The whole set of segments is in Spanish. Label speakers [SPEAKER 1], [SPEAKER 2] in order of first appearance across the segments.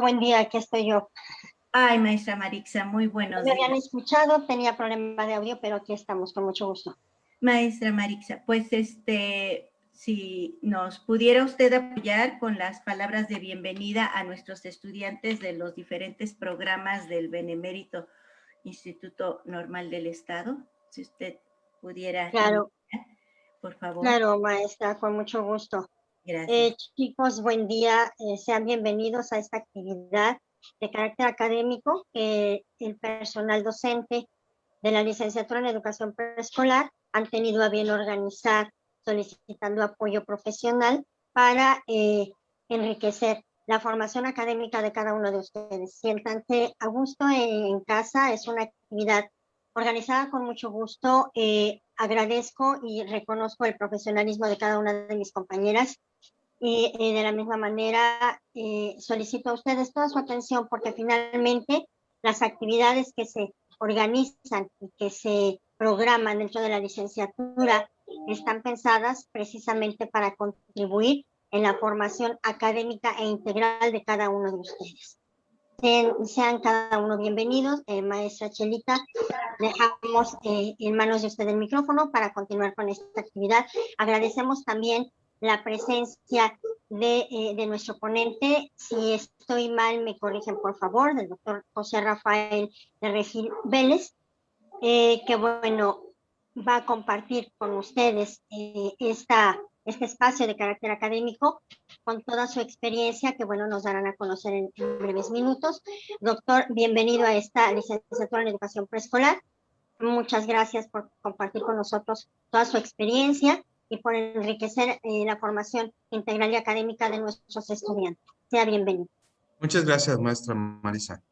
[SPEAKER 1] Buen día, aquí estoy yo.
[SPEAKER 2] Ay, maestra Marixa, muy
[SPEAKER 1] No
[SPEAKER 2] buenos
[SPEAKER 1] me
[SPEAKER 2] días.
[SPEAKER 1] habían escuchado, tenía problema de audio, pero aquí estamos, con mucho gusto.
[SPEAKER 2] Maestra Marixa, pues si nos pudiera usted apoyar con las palabras de bienvenida a nuestros estudiantes de los diferentes programas del Benemérito Instituto Normal del Estado, si usted pudiera
[SPEAKER 1] Claro,
[SPEAKER 2] iniciar, por favor.
[SPEAKER 1] claro, maestra, con mucho gusto.
[SPEAKER 2] Gracias.
[SPEAKER 1] Chicos, buen día, sean bienvenidos a esta actividad de carácter académico que el personal docente de la licenciatura en educación preescolar han tenido a bien organizar, solicitando apoyo profesional para enriquecer la formación académica de cada uno de ustedes. Siéntanse a gusto en casa, es una actividad organizada con mucho gusto. Agradezco y reconozco el profesionalismo de cada una de mis compañeras y de la misma manera solicito a ustedes toda su atención porque finalmente las actividades que se organizan y que se programan dentro de la licenciatura están pensadas precisamente para contribuir en la formación académica e integral de cada uno de ustedes. Sean cada uno bienvenidos. Maestra Chelita, dejamos en manos de usted el micrófono para continuar con esta actividad. Agradecemos también la presencia de nuestro ponente. Si estoy mal, me corrigen por favor, del doctor José Rafael de Regil Vélez, que bueno, va a compartir con ustedes este espacio de carácter académico con toda su experiencia que bueno, nos darán a conocer en breves minutos. Doctor, bienvenido a esta licenciatura en educación preescolar. Muchas gracias por compartir con nosotros toda su experiencia y por enriquecer la formación integral y académica de nuestros estudiantes. Sea bienvenido.
[SPEAKER 3] Muchas gracias, maestra Marisa.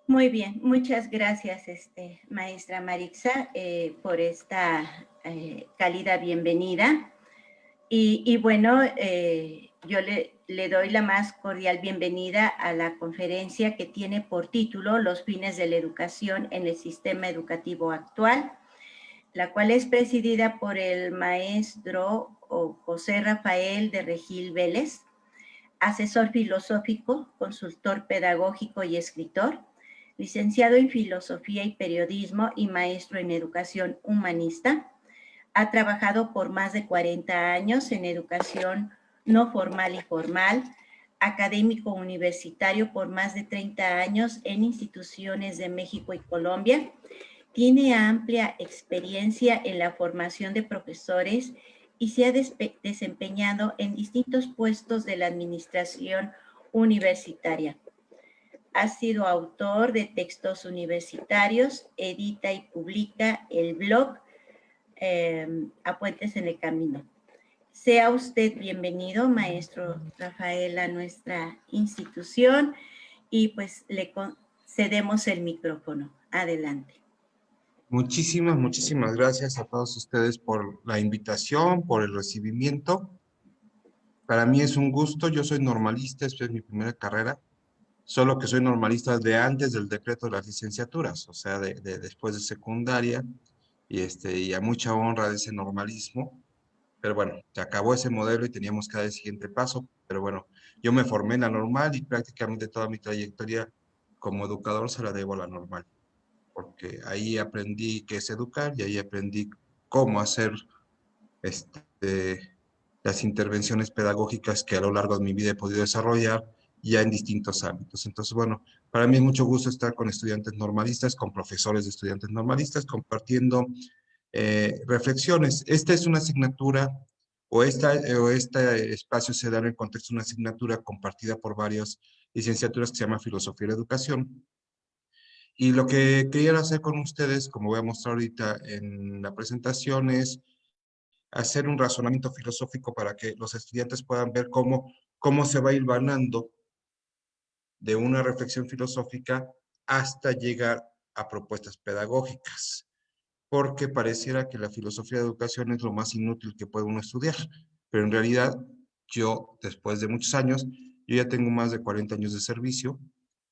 [SPEAKER 2] Muy bien, muchas gracias, maestra Marixa, por esta cálida bienvenida. Y bueno, yo le doy la más cordial bienvenida a la conferencia que tiene por título Los fines de la educación en el sistema educativo actual, la cual es presidida por el maestro José Rafael de Regil Vélez, asesor filosófico, consultor pedagógico y escritor, licenciado en Filosofía y Periodismo y maestro en Educación Humanista. Ha trabajado por más de 40 años en educación no formal y formal, académico universitario por más de 30 años en instituciones de México y Colombia. Tiene amplia experiencia en la formación de profesores y se ha desempeñado en distintos puestos de la administración universitaria. Ha sido autor de textos universitarios, edita y publica el blog A Puentes en el Camino. Sea usted bienvenido, maestro Rafael, a nuestra institución y pues le cedemos el micrófono. Adelante.
[SPEAKER 3] Muchísimas gracias a todos ustedes por la invitación, por el recibimiento. Para mí es un gusto, yo soy normalista, esta es mi primera carrera, solo que soy normalista de antes del decreto de las licenciaturas, o sea, después de secundaria, y a mucha honra de ese normalismo. Pero bueno, se acabó ese modelo y teníamos que dar el siguiente paso. Pero bueno, yo me formé en la normal y prácticamente toda mi trayectoria como educador se la debo a la normal, porque ahí aprendí qué es educar y ahí aprendí cómo hacer las intervenciones pedagógicas que a lo largo de mi vida he podido desarrollar ya en distintos ámbitos. Entonces, bueno, para mí es mucho gusto estar con estudiantes normalistas, con profesores de estudiantes normalistas, compartiendo reflexiones. Esta es una asignatura, o este espacio se da en el contexto de una asignatura compartida por varias licenciaturas que se llama Filosofía y la Educación. Y lo que quería hacer con ustedes, como voy a mostrar ahorita en la presentación, es hacer un razonamiento filosófico para que los estudiantes puedan ver cómo se va hilvanando de una reflexión filosófica hasta llegar a propuestas pedagógicas, porque pareciera que la filosofía de educación es lo más inútil que puede uno estudiar, pero en realidad yo, después de muchos años, yo ya tengo más de 40 años de servicio,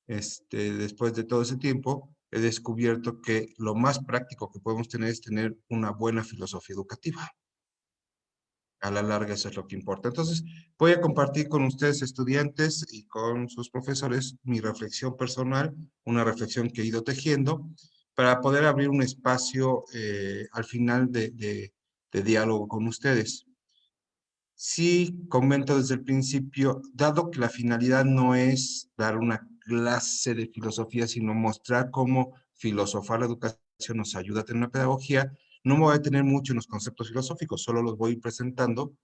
[SPEAKER 3] después de todo ese tiempo, he descubierto que lo más práctico que podemos tener es tener una buena filosofía educativa. A la larga eso es lo que importa. Entonces, voy a compartir con ustedes, estudiantes, y con sus profesores, mi reflexión personal, una reflexión que he ido tejiendo, para poder abrir un espacio al final de diálogo con ustedes. Sí, comento desde el principio, dado que la finalidad no es dar una clase de filosofía, sino mostrar cómo filosofar la educación nos ayuda a tener una pedagogía, no me voy a detener mucho en los conceptos filosóficos, solo los voy a ir presentando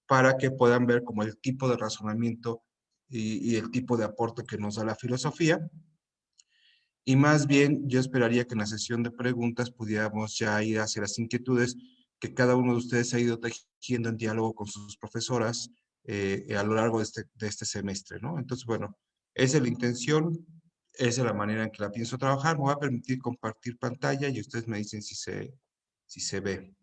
[SPEAKER 3] para que puedan ver como el tipo de razonamiento y el tipo de aporte que nos da la filosofía. Y más bien, yo esperaría que en la sesión de preguntas pudiéramos ya ir hacia las inquietudes que cada uno de ustedes ha ido tejiendo en diálogo con sus profesoras a lo largo de este semestre, ¿no? Entonces, bueno, esa es la intención, esa es la manera en que la pienso trabajar. Me voy a permitir compartir pantalla y ustedes me dicen si se ve.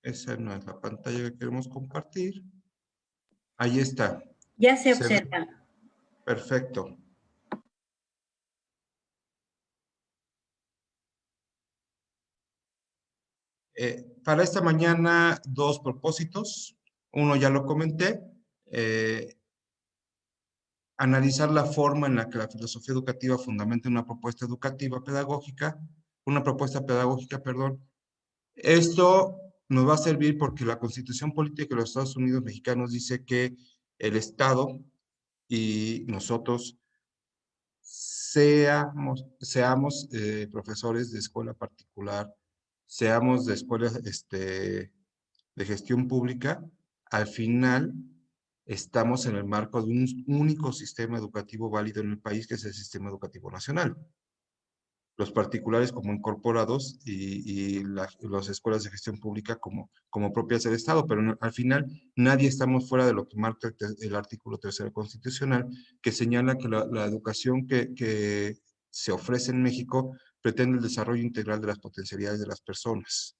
[SPEAKER 3] Esa no es la pantalla que queremos compartir. Ahí está.
[SPEAKER 2] Ya se
[SPEAKER 3] ¿Se ve?
[SPEAKER 2] observa.
[SPEAKER 3] Perfecto. Para esta mañana, dos propósitos. Uno ya lo comenté, analizar la forma en la que la filosofía educativa fundamenta una propuesta educativa pedagógica, una propuesta pedagógica, perdón. Esto nos va a servir porque la Constitución Política de los Estados Unidos Mexicanos dice que el Estado y nosotros seamos profesores de escuela particular, seamos de escuela de gestión pública, al final estamos en el marco de un único sistema educativo válido en el país, que es el sistema educativo nacional. Los particulares como incorporados y las escuelas de gestión pública como propias del Estado, pero no, al final nadie estamos fuera de lo que marca el artículo 3 constitucional, que señala que la educación que se ofrece en México pretende el desarrollo integral de las potencialidades de las personas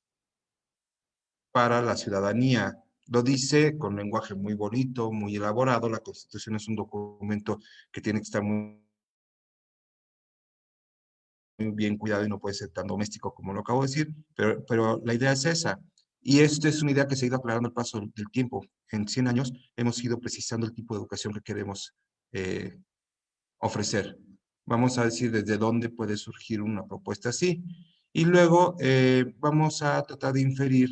[SPEAKER 3] para la ciudadanía. Lo dice con lenguaje muy bonito, muy elaborado. La Constitución es un documento que tiene que estar muy bien cuidado y no puede ser tan doméstico como lo acabo de decir, pero la idea es esa. Y esto es una idea que se ha ido aclarando al paso del tiempo. En 100 años hemos ido precisando el tipo de educación que queremos ofrecer. Vamos a decir desde dónde puede surgir una propuesta así. Y luego vamos a tratar de inferir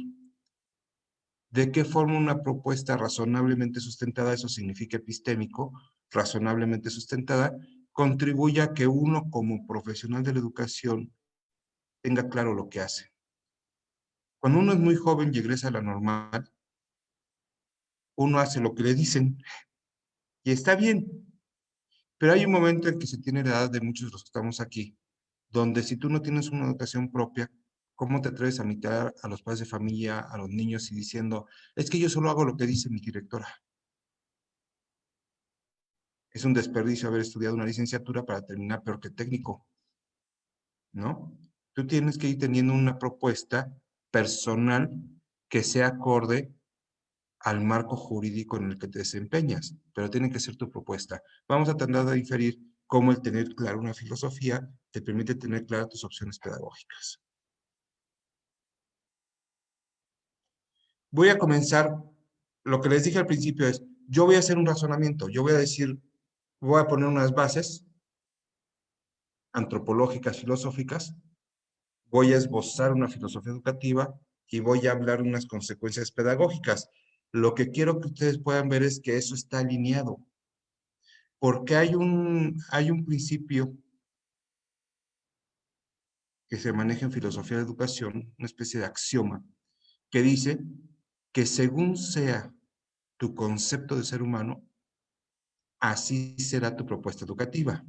[SPEAKER 3] de qué forma una propuesta razonablemente sustentada, eso significa epistémico, razonablemente sustentada, contribuye a que uno como profesional de la educación tenga claro lo que hace. Cuando uno es muy joven y egresa a la normal, uno hace lo que le dicen y está bien, pero hay un momento en que se tiene la edad de muchos de los que estamos aquí, donde si tú no tienes una educación propia, ¿cómo te atreves a imitar a los padres de familia, a los niños y diciendo, es que yo solo hago lo que dice mi directora? Es un desperdicio haber estudiado una licenciatura para terminar peor que técnico, ¿no? Tú tienes que ir teniendo una propuesta personal que sea acorde al marco jurídico en el que te desempeñas, pero tiene que ser tu propuesta. Vamos a tratar de diferir cómo el tener clara una filosofía te permite tener claras tus opciones pedagógicas. Voy a comenzar, lo que les dije al principio es, yo voy a hacer un razonamiento, yo voy a decir, voy a poner unas bases antropológicas, filosóficas, voy a esbozar una filosofía educativa y voy a hablar unas consecuencias pedagógicas. Lo que quiero que ustedes puedan ver es que eso está alineado, porque hay un principio que se maneja en filosofía de educación, una especie de axioma, que dice que según sea tu concepto de ser humano, así será tu propuesta educativa.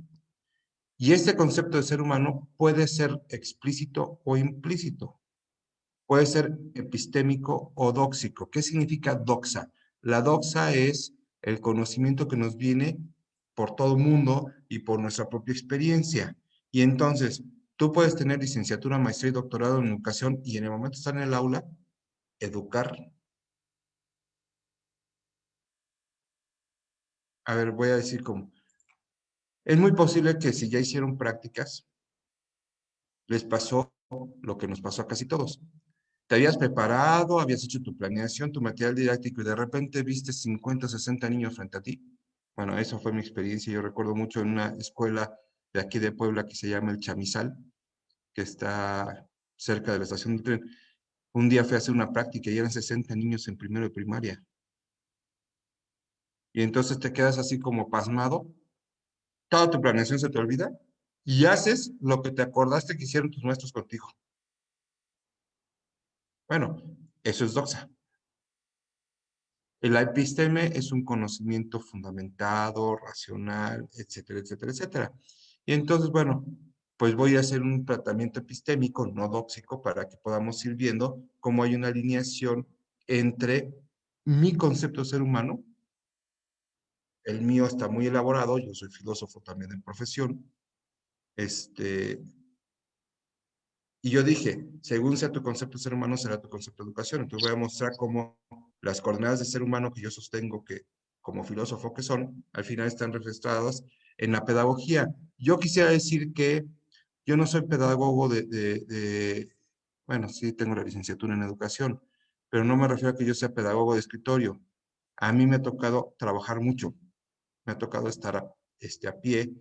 [SPEAKER 3] Y este concepto de ser humano puede ser explícito o implícito, puede ser epistémico o dóxico. ¿Qué significa doxa? La doxa es el conocimiento que nos viene por todo el mundo y por nuestra propia experiencia. Y entonces, tú puedes tener licenciatura, maestría y doctorado en educación y en el momento de estar en el aula, educar. A ver, voy a decir cómo. Es muy posible que si ya hicieron prácticas, les pasó lo que nos pasó a casi todos. Te habías preparado, habías hecho tu planeación, tu material didáctico y de repente viste 50, 60 niños frente a ti. Bueno, esa fue mi experiencia. Yo recuerdo mucho en una escuela de aquí de Puebla que se llama El Chamizal, que está cerca de la estación de tren. Un día fui a hacer una práctica y eran 60 niños en primero de primaria. Y entonces te quedas así como pasmado, toda tu planeación se te olvida y haces lo que te acordaste que hicieron tus maestros contigo. Bueno, eso es doxa. La episteme es un conocimiento fundamentado, racional, etcétera, etcétera, etcétera. Y entonces, bueno, pues voy a hacer un tratamiento epistémico, no dóxico, para que podamos ir viendo cómo hay una alineación entre mi concepto de ser humano, el mío está muy elaborado, yo soy filósofo también en profesión, y yo dije, según sea tu concepto de ser humano, será tu concepto de educación. Entonces voy a mostrar cómo las coordenadas de ser humano que yo sostengo que, como filósofo que son, al final están registradas en la pedagogía. Yo quisiera decir que yo no soy pedagogo bueno, sí tengo la licenciatura en educación, pero no me refiero a que yo sea pedagogo de escritorio. A mí me ha tocado trabajar mucho, me ha tocado estar a pie,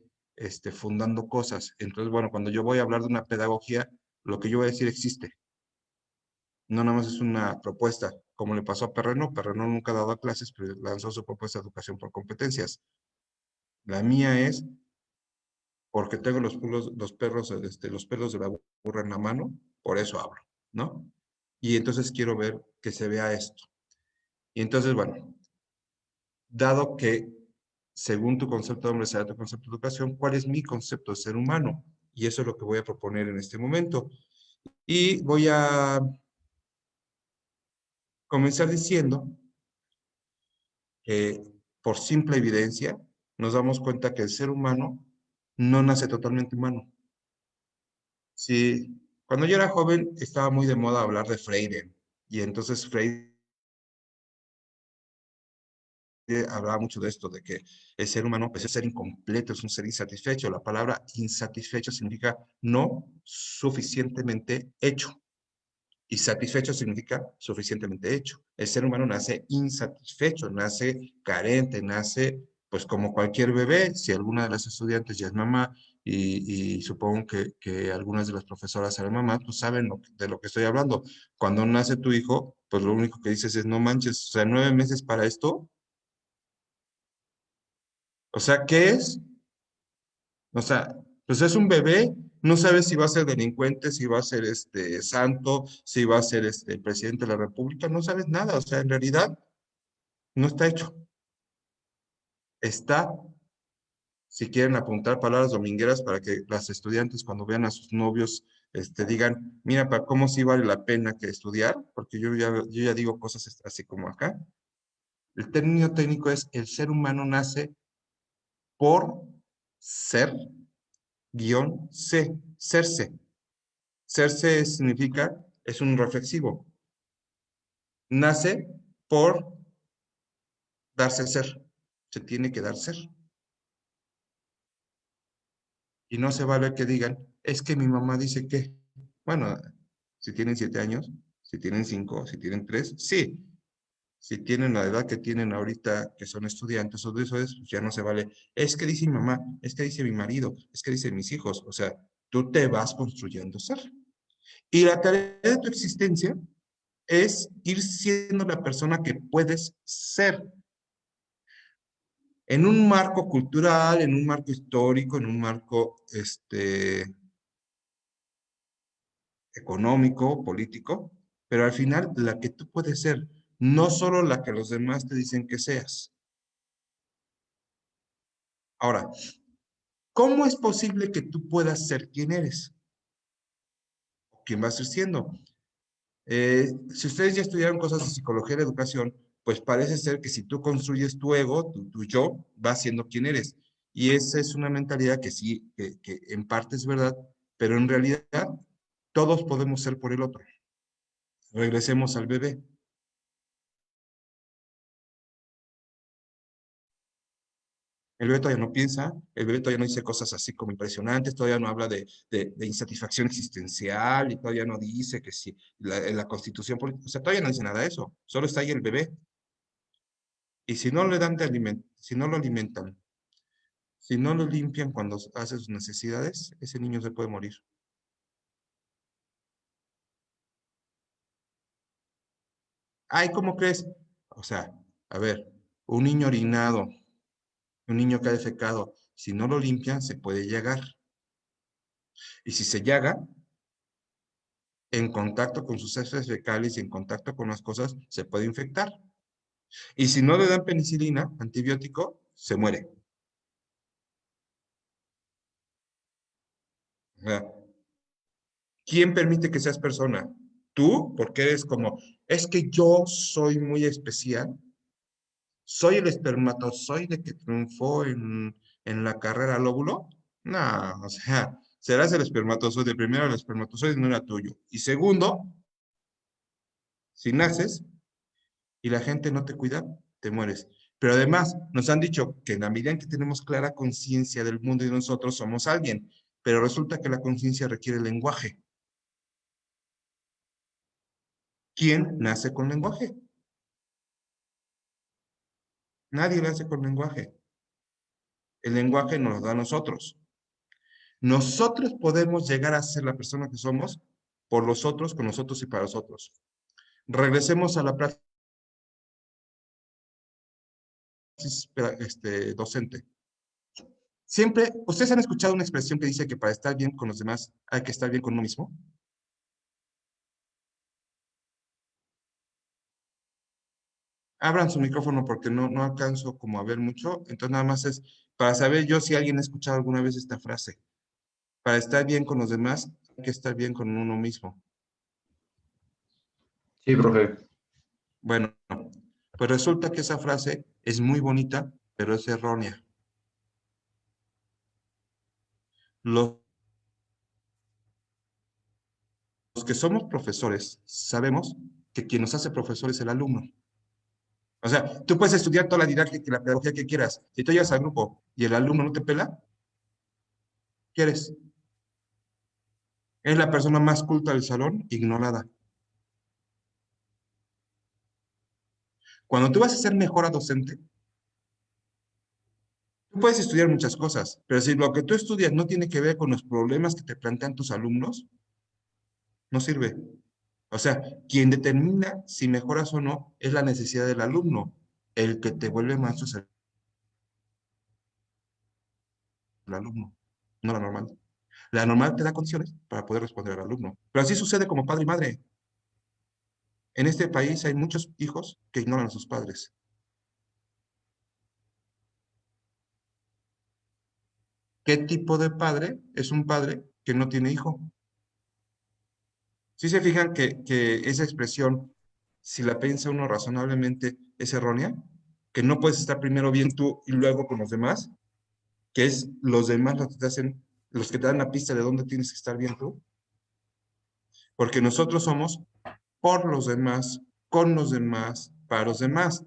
[SPEAKER 3] fundando cosas. Entonces, bueno, cuando yo voy a hablar de una pedagogía, lo que yo voy a decir existe. No nada más es una propuesta, como le pasó a Perreno. Perreno nunca ha dado clases, pero lanzó su propuesta de educación por competencias. La mía es porque tengo los pelos de la burra en la mano, por eso hablo, ¿no? Y entonces quiero ver que se vea esto. Y entonces, bueno, dado que según tu concepto de hombre será tu concepto de educación, ¿cuál es mi concepto de ser humano? Y eso es lo que voy a proponer en este momento. Y voy a comenzar diciendo que por simple evidencia nos damos cuenta que el ser humano no nace totalmente humano. Sí, cuando yo era joven estaba muy de moda hablar de Freire, y entonces Freire hablaba mucho de esto, de que el ser humano pues, es un ser incompleto, es un ser insatisfecho. La palabra insatisfecho significa no suficientemente hecho. Y satisfecho significa suficientemente hecho. El ser humano nace insatisfecho, nace carente, nace pues como cualquier bebé. Si alguna de las estudiantes ya es mamá y supongo que algunas de las profesoras eran mamás, pues saben de lo que estoy hablando. Cuando nace tu hijo, pues lo único que dices es no manches, o sea, 9 meses para esto. O sea, ¿qué es? O sea, pues es un bebé, no sabes si va a ser delincuente, si va a ser santo, si va a ser presidente de la República, no sabes nada. O sea, en realidad no está hecho. Está, si quieren apuntar palabras domingueras para que las estudiantes cuando vean a sus novios digan, mira, para cómo sí vale la pena que estudiar, porque yo ya digo cosas así como acá. El término técnico es el ser humano nace por ser guión C, serse. Serse significa, es un reflexivo. Nace por darse a ser. Se tiene que dar ser. Y no se vale que digan, es que mi mamá dice que, bueno, si tienen 7 años, si tienen 5, si tienen 3, sí. Si tienen la edad que tienen ahorita, que son estudiantes o de eso, pues ya no se vale. Es que dice mi mamá, es que dice mi marido, es que dice mis hijos. O sea, tú te vas construyendo ser. Y la tarea de tu existencia es ir siendo la persona que puedes ser en un marco cultural, en un marco histórico, en un marco económico, político, pero al final la que tú puedes ser, no solo la que los demás te dicen que seas. Ahora, ¿cómo es posible que tú puedas ser quien eres? ¿Quién vas a ser siendo? Si ustedes ya estudiaron cosas de psicología y de educación, pues parece ser que si tú construyes tu ego, tu yo, vas siendo quien eres. Y esa es una mentalidad que sí, que en parte es verdad, pero en realidad todos podemos ser por el otro. Regresemos al bebé. El bebé todavía no piensa, el bebé todavía no dice cosas así como impresionantes, todavía no habla de insatisfacción existencial y todavía no dice que si la constitución política, o sea, todavía no dice nada de eso, solo está ahí el bebé. Y si no le dan de alimento, si no lo alimentan, si no lo limpian cuando hace sus necesidades, ese niño se puede morir. Ay, ¿cómo crees? O sea, a ver, un niño orinado, un niño que ha defecado, si no lo limpian, se puede llagar. Y si se llaga, en contacto con sus heces fecales y en contacto con las cosas, se puede infectar. Y si no le dan penicilina, antibiótico, se muere. O sea, ¿quién permite que seas persona? Tú, porque eres como, es que yo soy muy especial, soy el espermatozoide que triunfó en la carrera al óvulo. No, o sea, serás el espermatozoide. Primero, el espermatozoide no era tuyo. Y segundo, si naces y la gente no te cuida, te mueres. Pero además, nos han dicho que en la medida en que tenemos clara conciencia del mundo y de nosotros somos alguien. Pero resulta que la conciencia requiere lenguaje. ¿Quién nace con lenguaje? Nadie nace con lenguaje. El lenguaje nos lo da a nosotros. Nosotros podemos llegar a ser la persona que somos por los otros, con nosotros y para los otros. Regresemos a la práctica docente. Siempre, ¿ustedes han escuchado una expresión que dice que para estar bien con los demás hay que estar bien con uno mismo? Abran su micrófono porque no alcanzo como a ver mucho. Entonces nada más es para saber yo si alguien ha escuchado alguna vez esta frase. Para estar bien con los demás hay que estar bien con uno mismo.
[SPEAKER 4] Sí, profe.
[SPEAKER 3] Bueno, pues resulta que esa frase es muy bonita, pero es errónea. Los que somos profesores sabemos que quien nos hace profesor es el alumno. O sea, tú puedes estudiar toda la didáctica y la pedagogía que quieras. Si tú llegas al grupo y el alumno no te pela, ¿qué eres? Es la persona más culta del salón, ignorada. Cuando tú vas a ser mejor docente, tú puedes estudiar muchas cosas, pero si lo que tú estudias no tiene que ver con los problemas que te plantean tus alumnos, no sirve. O sea, quien determina si mejoras o no es la necesidad del alumno. El que te vuelve maestro es el alumno, no la normal. La normal te da condiciones para poder responder al alumno. Pero así sucede como padre y madre. En este país hay muchos hijos que ignoran a sus padres. ¿Qué tipo de padre es un padre que no tiene hijo? ¿Sí se fijan que esa expresión, si la piensa uno razonablemente, es errónea? Que no puedes estar primero bien tú y luego con los demás, que es los demás los que te hacen, los que te dan la pista de dónde tienes que estar bien tú. Porque nosotros somos por los demás, con los demás, para los demás.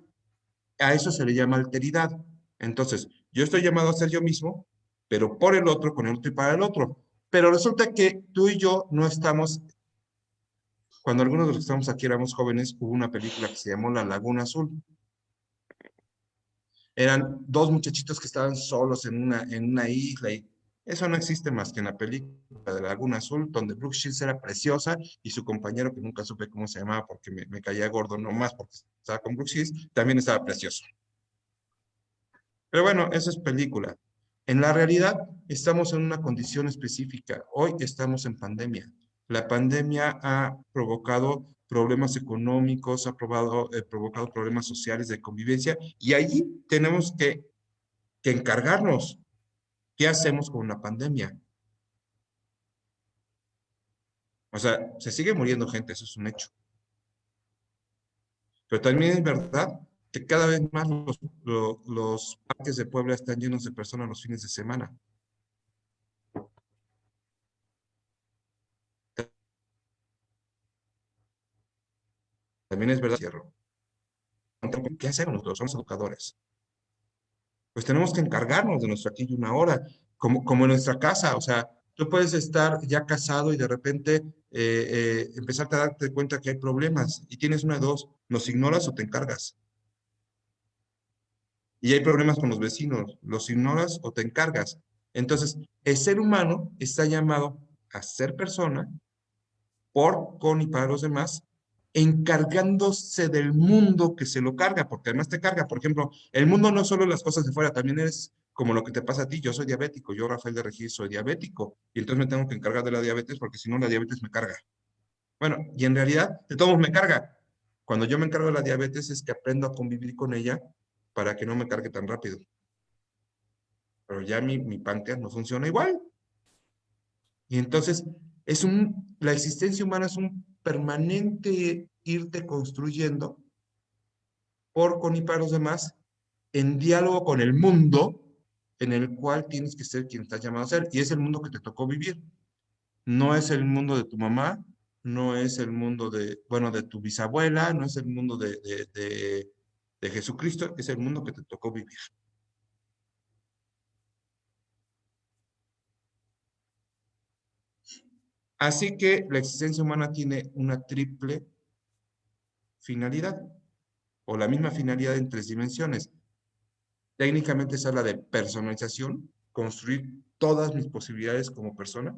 [SPEAKER 3] A eso se le llama alteridad. Entonces, yo estoy llamado a ser yo mismo, pero por el otro, con el otro y para el otro. Pero resulta que tú y yo no estamos, cuando algunos de los que estamos aquí éramos jóvenes, hubo una película que se llamó La Laguna Azul. Eran dos muchachitos que estaban solos en una isla y eso no existe más que en la película de La Laguna Azul, donde Brooke Shields era preciosa y su compañero, que nunca supe cómo se llamaba porque me caía gordo nomás porque estaba con Brooke Shields, también estaba precioso. Pero bueno, eso es película. En la realidad, estamos en una condición específica. Hoy estamos en pandemia. La pandemia ha provocado problemas económicos, ha provocado problemas sociales de convivencia y allí tenemos que encargarnos. ¿Qué hacemos con la pandemia? O sea, se sigue muriendo gente, eso es un hecho. Pero también es verdad que cada vez más los parques de Puebla están llenos de personas los fines de semana. También es verdad, cierro. ¿Qué hacemos nosotros? Somos educadores. pues tenemos que encargarnos de nuestro aquí y una hora, como en nuestra casa. O sea, tú puedes estar ya casado y de repente empezarte a darte cuenta que hay problemas y tienes una de dos, los ignoras o te encargas. Y hay problemas con los vecinos, los ignoras o te encargas. Entonces, el ser humano está llamado a ser persona por, con y para los demás, encargándose del mundo que se lo carga, porque además te carga. Por ejemplo, el mundo no solo las cosas de fuera, también es como lo que te pasa a ti. Yo soy diabético, yo, Rafael de Regis, soy diabético, y entonces me tengo que encargar de la diabetes porque si no la diabetes me carga. Bueno, y en realidad, de todos me carga. Cuando yo me encargo de la diabetes es que aprendo a convivir con ella para que no me cargue tan rápido. Pero ya mi páncreas no funciona igual. Y entonces, la existencia humana es un permanente irte construyendo por, con y para los demás, en diálogo con el mundo en el cual tienes que ser quien estás llamado a ser. Y es el mundo que te tocó vivir. No es el mundo de tu mamá, no es el mundo de, bueno, de tu bisabuela, no es el mundo de Jesucristo, es el mundo que te tocó vivir. Así que la existencia humana tiene una triple finalidad, o la misma finalidad en 3 dimensiones. Técnicamente se habla de personalización, construir todas mis posibilidades como persona,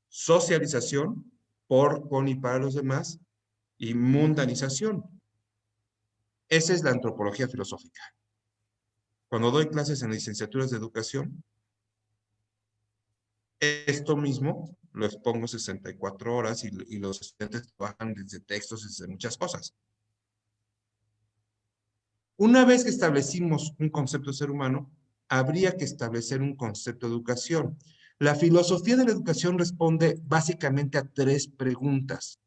[SPEAKER 3] socialización, por, con y para los demás, y mundanización. Esa es la antropología filosófica. Cuando doy clases en licenciaturas de educación, esto mismo lo expongo 64 horas y los estudiantes trabajan desde textos, desde muchas cosas. Una vez que establecimos un concepto de ser humano, habría que establecer un concepto de educación. La filosofía de la educación responde básicamente a 3 preguntas.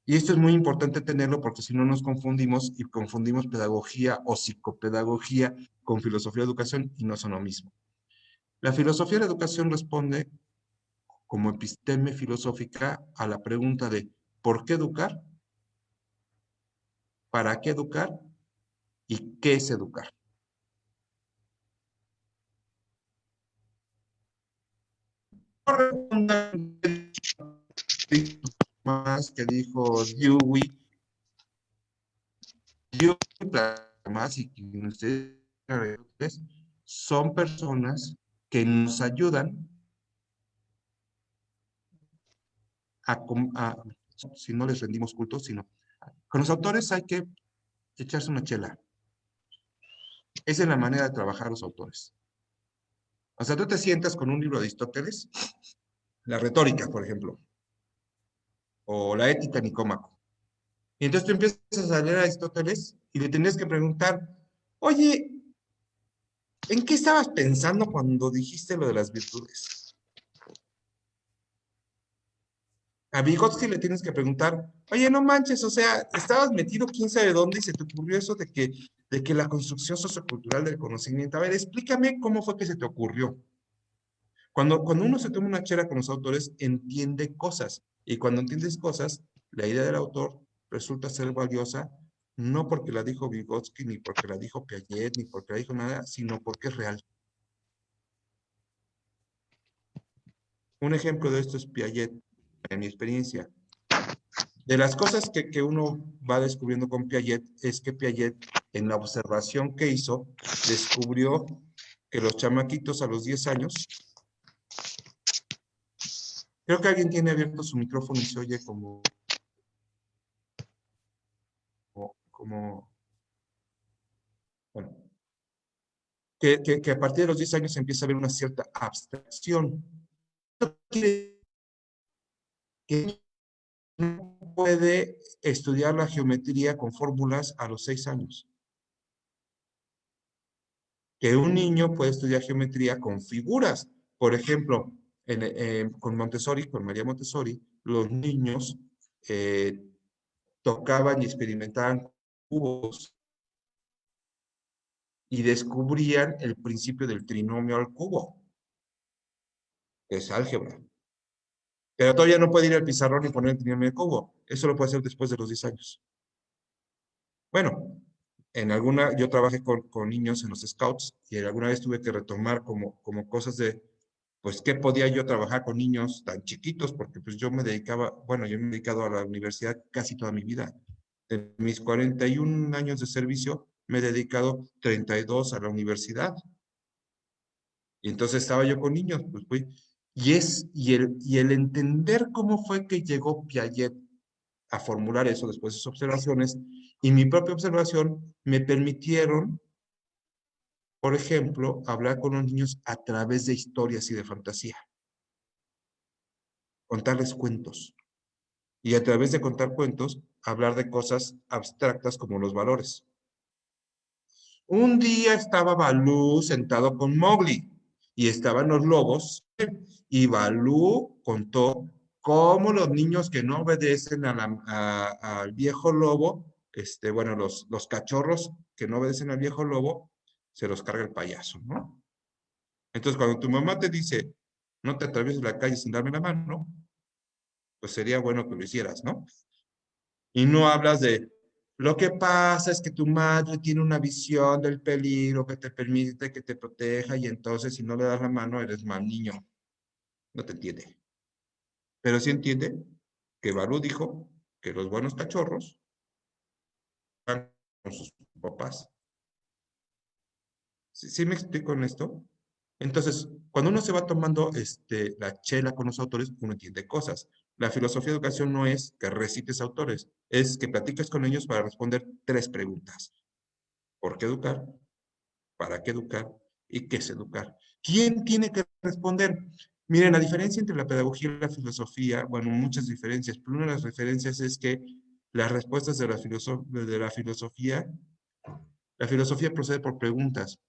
[SPEAKER 3] Y esto es muy importante tenerlo porque si no nos confundimos y confundimos pedagogía o psicopedagogía con filosofía de educación y no son lo mismo. La filosofía de la educación responde como episteme filosófica a la pregunta de ¿por qué educar? ¿Para qué educar? ¿Y qué es educar? Más que dijo Dewey, más y ustedes son personas que nos ayudan a, si no les rendimos culto, sino con los autores hay que echarse una chela. Esa es la manera de trabajar los autores. O sea, tú te sientas con un libro de Aristóteles, la retórica, por ejemplo, o la ética Nicómaco. Y entonces tú empiezas a leer a Aristóteles y le tenías que preguntar, oye, ¿en qué estabas pensando cuando dijiste lo de las virtudes? A Vygotsky le tienes que preguntar, oye, no manches, o sea, estabas metido quién sabe dónde y se te ocurrió eso de que la construcción sociocultural del conocimiento. A ver, explícame cómo fue que se te ocurrió. Cuando uno se toma una chela con los autores, entiende cosas. Y cuando entiendes cosas, la idea del autor resulta ser valiosa, no porque la dijo Vygotsky, ni porque la dijo Piaget, ni porque la dijo nada, sino porque es real. Un ejemplo de esto es Piaget, en mi experiencia. De las cosas que uno va descubriendo con Piaget, es que Piaget, en la observación que hizo, descubrió que los chamaquitos a los 10 años, creo que alguien tiene abierto su micrófono y se oye bueno, que a partir de los 10 años empieza a haber una cierta abstracción. Esto quiere que no puede estudiar la geometría con fórmulas a los 6 años. Que un niño puede estudiar geometría con figuras. Por ejemplo, con Montessori, con María Montessori, los niños tocaban y experimentaban cubos y descubrían el principio del trinomio al cubo, que es álgebra. Pero todavía no puede ir al pizarrón y poner el trinomio al cubo. Eso lo puede hacer después de los 10 años. Bueno, yo trabajé con niños en los scouts y alguna vez tuve que retomar como cosas de, pues, ¿qué podía yo trabajar con niños tan chiquitos? Porque pues yo me dedicaba, bueno, yo me he dedicado a la universidad casi toda mi vida. De mis 41 años de servicio, me he dedicado 32 a la universidad. Y entonces estaba yo con niños, pues fui. Y el entender cómo fue que llegó Piaget a formular eso después de sus observaciones, y mi propia observación me permitieron, por ejemplo, hablar con los niños a través de historias y de fantasía, contarles cuentos, y a través de contar cuentos, hablar de cosas abstractas como los valores. Un día estaba Balú sentado con Mowgli, y estaban los lobos, y Balú contó cómo los niños que no obedecen al viejo lobo, bueno, los cachorros que no obedecen al viejo lobo, se los carga el payaso, ¿no? Entonces, cuando tu mamá te dice, no te atravieses la calle sin darme la mano, pues sería bueno que lo hicieras, ¿no? Y no hablas de, lo que pasa es que tu madre tiene una visión del peligro que te permite que te proteja y entonces si no le das la mano eres mal niño. No te entiende. Pero sí entiende que Balú dijo que los buenos cachorros van con sus papás. ¿Sí me explico en esto? Entonces, cuando uno se va tomando la chela con los autores, uno entiende cosas. La filosofía de educación no es que recites autores, es que platiques con ellos para responder 3 preguntas. ¿Por qué educar? ¿Para qué educar? ¿Y qué es educar? ¿Quién tiene que responder? Miren, la diferencia entre la pedagogía y la filosofía, bueno, muchas diferencias, pero una de las diferencias es que las respuestas de la filosofía procede por preguntas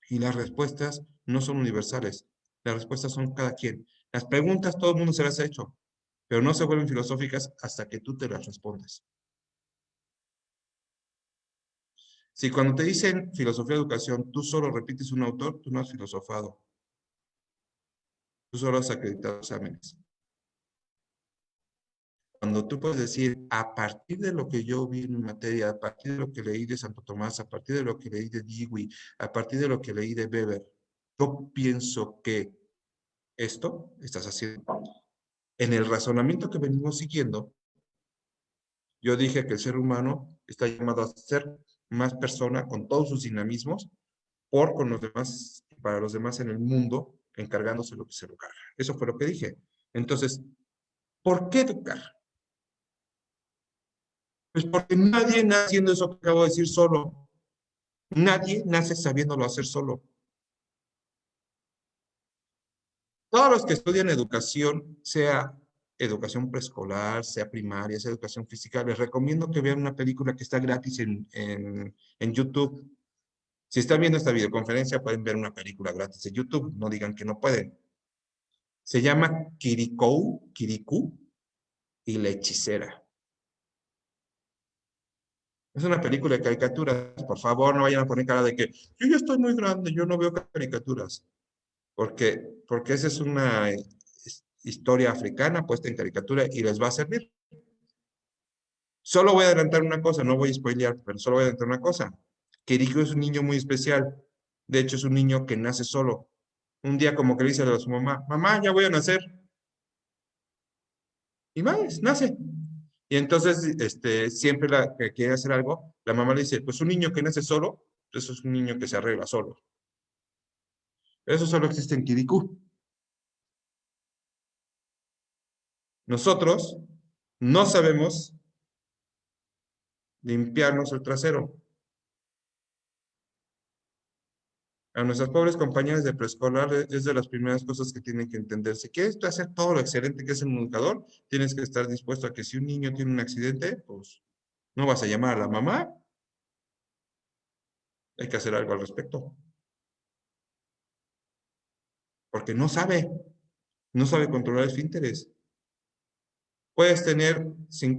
[SPEAKER 3] y las respuestas no son universales, las respuestas son cada quien. Las preguntas todo el mundo se las ha hecho, pero no se vuelven filosóficas hasta que tú te las respondes. Si cuando te dicen filosofía de educación, tú solo repites un autor, tú no has filosofado. Tú solo has acreditado exámenes. Cuando tú puedes decir, a partir de lo que yo vi en mi materia, a partir de lo que leí de Santo Tomás, a partir de lo que leí de Dewey, a partir de lo que leí de Weber, yo pienso que esto estás haciendo. En el razonamiento que venimos siguiendo, yo dije que el ser humano está llamado a ser más persona con todos sus dinamismos con los demás, para los demás en el mundo, encargándose lo que se educar. Eso fue lo que dije. Entonces, ¿por qué educar? Pues porque nadie nace haciendo eso que acabo de decir solo. Nadie nace sabiéndolo hacer solo. Todos los que estudian educación, sea educación preescolar, sea primaria, sea educación física, les recomiendo que vean una película que está gratis en YouTube. Si están viendo esta videoconferencia, pueden ver una película gratis en YouTube. No digan que no pueden. Se llama Kirikou y la hechicera. Es una película de caricaturas. Por favor, no vayan a poner cara de que yo ya estoy muy grande, yo no veo caricaturas. Porque esa es una historia africana puesta en caricatura y les va a servir. Solo voy a adelantar una cosa, no voy a spoilear, pero solo voy a adelantar una cosa. Kirikou es un niño muy especial. De hecho, es un niño que nace solo. Un día como que le dice a su mamá, mamá, ya voy a nacer. Y más, nace. Y entonces, siempre que quiere hacer algo, la mamá le dice, pues un niño que nace solo, eso es un niño que se arregla solo. Eso solo existe en Kirikou. Nosotros no sabemos limpiarnos el trasero. A nuestras pobres compañeras de preescolar es de las primeras cosas que tienen que entender. Si quieres hacer todo lo excelente que es un educador, tienes que estar dispuesto a que si un niño tiene un accidente, pues no vas a llamar a la mamá. Hay que hacer algo al respecto. Porque no sabe controlar el esfínteres. Puedes tener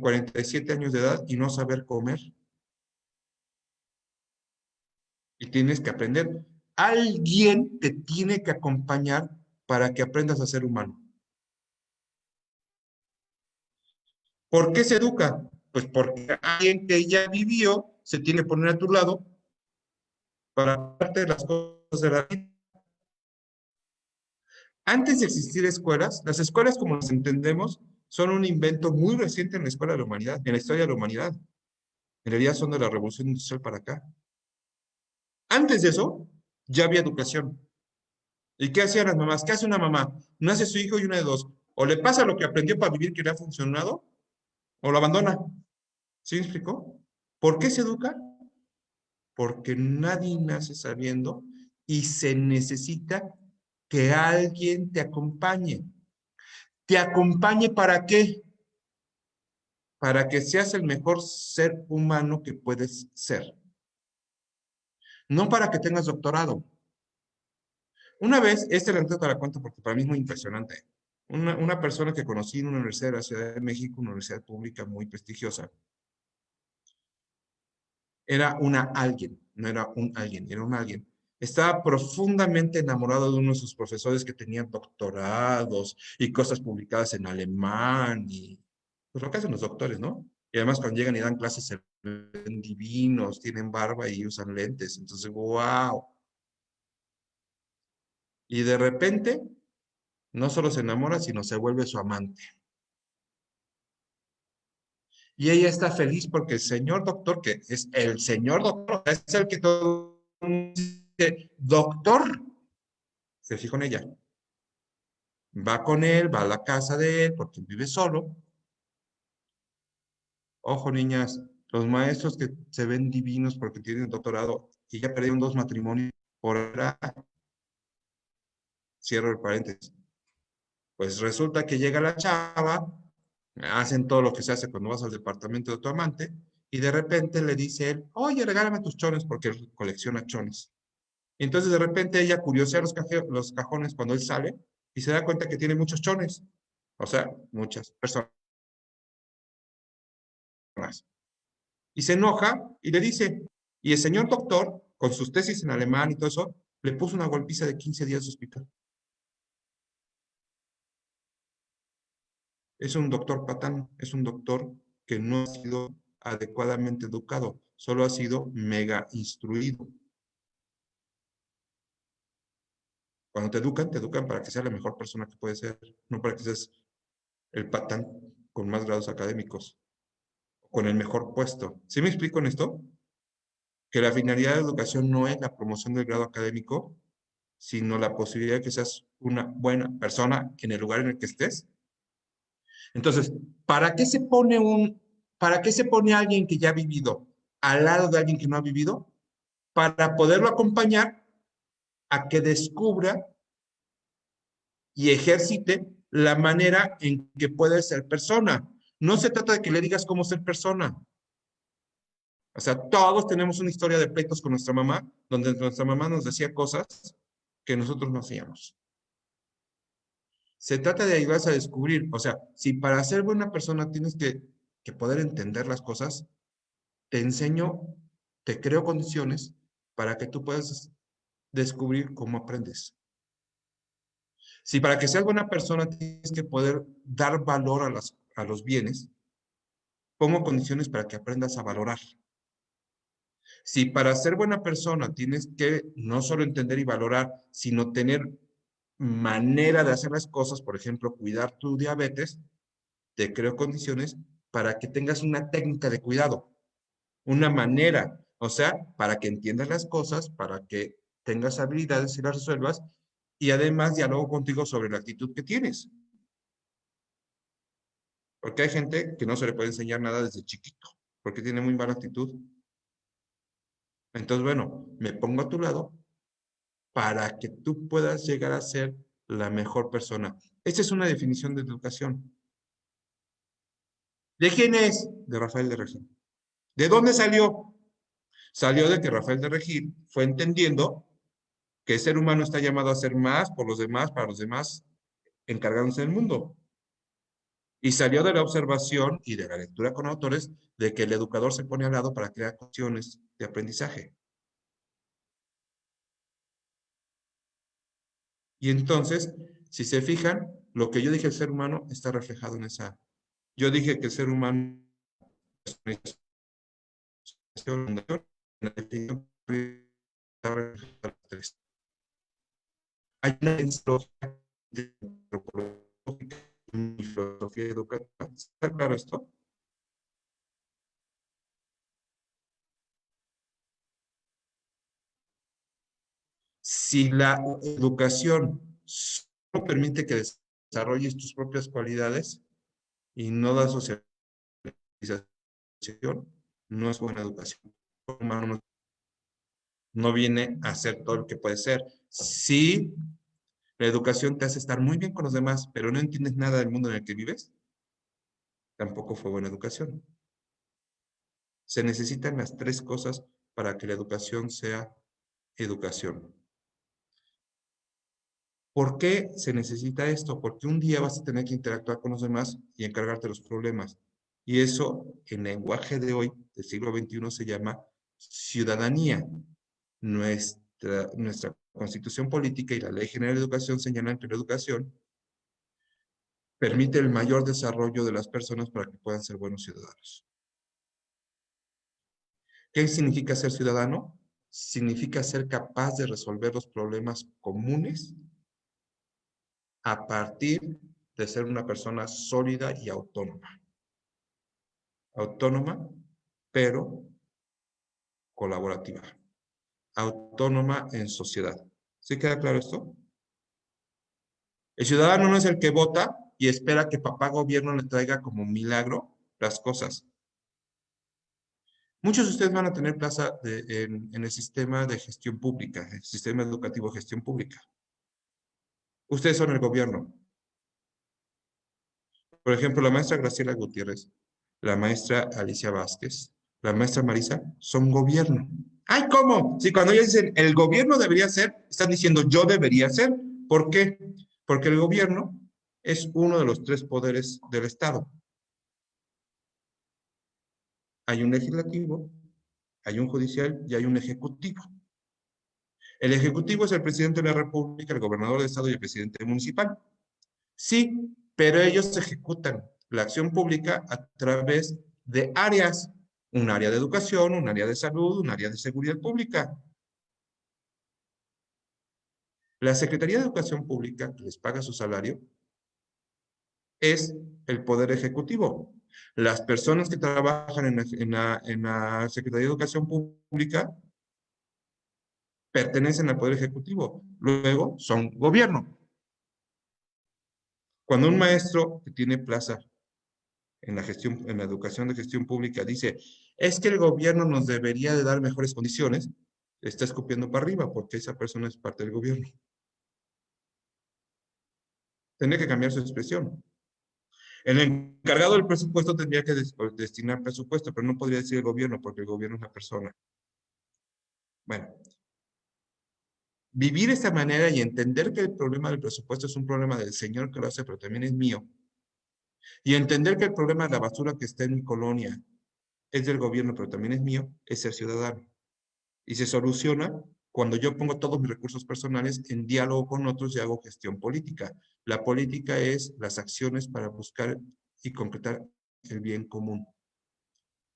[SPEAKER 3] 47 años de edad y no saber comer. Y tienes que aprender. Alguien te tiene que acompañar para que aprendas a ser humano. ¿Por qué se educa? Pues porque alguien que ya vivió se tiene que poner a tu lado para darte las cosas de la vida. Antes de existir escuelas, las escuelas como las entendemos son un invento muy reciente en la escuela de la humanidad, en la historia de la humanidad. En realidad son de la Revolución Industrial para acá. Antes de eso, ya había educación. ¿Y qué hacían las mamás? ¿Qué hace una mamá? Nace su hijo y una de dos. O le pasa lo que aprendió para vivir que le ha funcionado, o lo abandona. ¿Sí me explicó? ¿Por qué se educa? Porque nadie nace sabiendo y se necesita que alguien te acompañe. ¿Te acompañe para qué? Para que seas el mejor ser humano que puedes ser. No para que tengas doctorado. Una vez, esta anécdota la cuento porque para mí es muy impresionante. Una persona que conocí en una universidad de la Ciudad de México, una universidad pública muy prestigiosa, era una alguien, no era un alguien, era un alguien. Estaba profundamente enamorado de uno de sus profesores que tenían doctorados y cosas publicadas en alemán y pues lo que hacen los doctores, ¿no? Y además cuando llegan y dan clases se ven divinos, tienen barba y usan lentes. Entonces, wow. Y de repente, no solo se enamora, sino se vuelve su amante. Y ella está feliz porque el señor doctor, que es el señor doctor, es el que todo el mundo dice, doctor, se fijó en ella. Va con él, va a la casa de él, porque vive solo. Ojo, niñas, los maestros que se ven divinos porque tienen doctorado y ya perdieron 2 matrimonios por ahora, cierro el paréntesis. Pues resulta que llega la chava, hacen todo lo que se hace cuando vas al departamento de tu amante, y de repente le dice él, oye, regálame tus chones, porque él colecciona chones. Y entonces de repente ella curiosea los cajones cuando él sale y se da cuenta que tiene muchos chones. O sea, muchas personas. Y se enoja y le dice, y el señor doctor, con sus tesis en alemán y todo eso, le puso una golpiza de 15 días de hospital. Es un doctor patán, es un doctor que no ha sido adecuadamente educado, solo ha sido mega instruido. Cuando te educan para que seas la mejor persona que puedes ser, no para que seas el patán con más grados académicos, con el mejor puesto. ¿Sí me explico en esto? Que la finalidad de la educación no es la promoción del grado académico, sino la posibilidad de que seas una buena persona en el lugar en el que estés. Entonces, para qué se pone alguien que ya ha vivido al lado de alguien que no ha vivido? Para poderlo acompañar a que descubra y ejercite la manera en que puede ser persona. No se trata de que le digas cómo ser persona. O sea, todos tenemos una historia de pleitos con nuestra mamá, donde nuestra mamá nos decía cosas que nosotros no hacíamos. Se trata de ayudarse a descubrir, o sea, si para ser buena persona tienes que poder entender las cosas, te enseño, te creo condiciones para que tú puedas descubrir cómo aprendes. Si para que seas buena persona tienes que poder dar valor a los bienes, pongo condiciones para que aprendas a valorar. Si para ser buena persona tienes que no solo entender y valorar, sino tener manera de hacer las cosas, por ejemplo, cuidar tu diabetes, te creo condiciones para que tengas una técnica de cuidado, una manera, o sea, para que entiendas las cosas, para que tengas habilidades y las resuelvas, y además dialogo contigo sobre la actitud que tienes. Porque hay gente que no se le puede enseñar nada desde chiquito, porque tiene muy mala actitud. Entonces, bueno, me pongo a tu lado para que tú puedas llegar a ser la mejor persona. Esta es una definición de educación. ¿De quién es? De Rafael de Regil. ¿De dónde salió? Salió de que Rafael de Regil fue entendiendo que el ser humano está llamado a hacer más por los demás, para los demás, encargándose del mundo. Y salió de la observación y de la lectura con autores de que el educador se pone al lado para crear acciones de aprendizaje. Y entonces, si se fijan, lo que yo dije el ser humano está reflejado en esa. Yo dije que el ser humano Hay una filosofía educativa. ¿Está claro esto? Si la educación solo permite que desarrolles tus propias cualidades y no da socialización, no es buena educación. No viene a ser todo lo que puede ser. Si la educación te hace estar muy bien con los demás, pero no entiendes nada del mundo en el que vives, tampoco fue buena educación. Se necesitan las tres cosas para que la educación sea educación. ¿Por qué se necesita esto? Porque un día vas a tener que interactuar con los demás y encargarte de los problemas. Y eso, en lenguaje de hoy, del siglo XXI, se llama ciudadanía. Nuestra Constitución Política y la Ley General de Educación señalan que la educación permite el mayor desarrollo de las personas para que puedan ser buenos ciudadanos. ¿Qué significa ser ciudadano? Significa ser capaz de resolver los problemas comunes a partir de ser una persona sólida y autónoma. Autónoma, pero colaborativa. Autónoma en sociedad. ¿Sí queda claro esto? El ciudadano no es el que vota y espera que papá gobierno le traiga como milagro las cosas. Muchos de ustedes van a tener plaza en el sistema de gestión pública, el sistema educativo de gestión pública. Ustedes son el gobierno. Por ejemplo, la maestra Graciela Gutiérrez, la maestra Alicia Vázquez, la maestra Marisa, son gobierno. ¡Ay, cómo! Si cuando ellos dicen el gobierno debería ser, están diciendo yo debería ser. ¿Por qué? Porque el gobierno es uno de los tres poderes del Estado. Hay un legislativo, hay un judicial y hay un ejecutivo. El ejecutivo es el presidente de la República, el gobernador del Estado y el presidente municipal. Sí, pero ellos ejecutan la acción pública a través de áreas. Un área de educación, un área de salud, un área de seguridad pública. La Secretaría de Educación Pública, que les paga su salario, es el poder ejecutivo. Las personas que trabajan en la Secretaría de Educación Pública pertenecen al poder ejecutivo. Luego son gobierno. Cuando un maestro que tiene plaza en la educación de gestión pública dice, es que el gobierno nos debería de dar mejores condiciones, está escupiendo para arriba porque esa persona es parte del gobierno. Tendría que cambiar su expresión. El encargado del presupuesto tendría que destinar presupuesto, pero no podría decir el gobierno porque el gobierno es una persona. Bueno, vivir de esta manera y entender que el problema del presupuesto es un problema del señor que lo hace, pero también es mío. Y entender que el problema de la basura que está en mi colonia es del gobierno, pero también es mío, es ser ciudadano. Y se soluciona cuando yo pongo todos mis recursos personales en diálogo con otros y hago gestión política. La política es las acciones para buscar y concretar el bien común.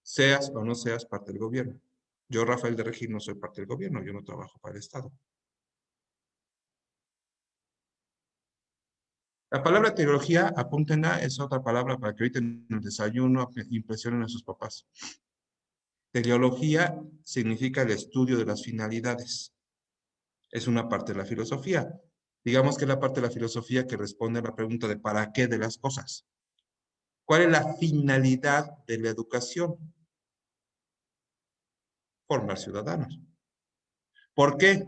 [SPEAKER 3] Seas o no seas parte del gobierno. Yo, Rafael de Regil, no soy parte del gobierno, yo no trabajo para el Estado. La palabra tecnología, apúntenla, es otra palabra para que ahorita en el desayuno impresionen a sus papás. Teleología significa el estudio de las finalidades. Es una parte de la filosofía. Digamos que es la parte de la filosofía que responde a la pregunta de ¿para qué de las cosas? ¿Cuál es la finalidad de la educación? Formar ciudadanos. ¿Por qué?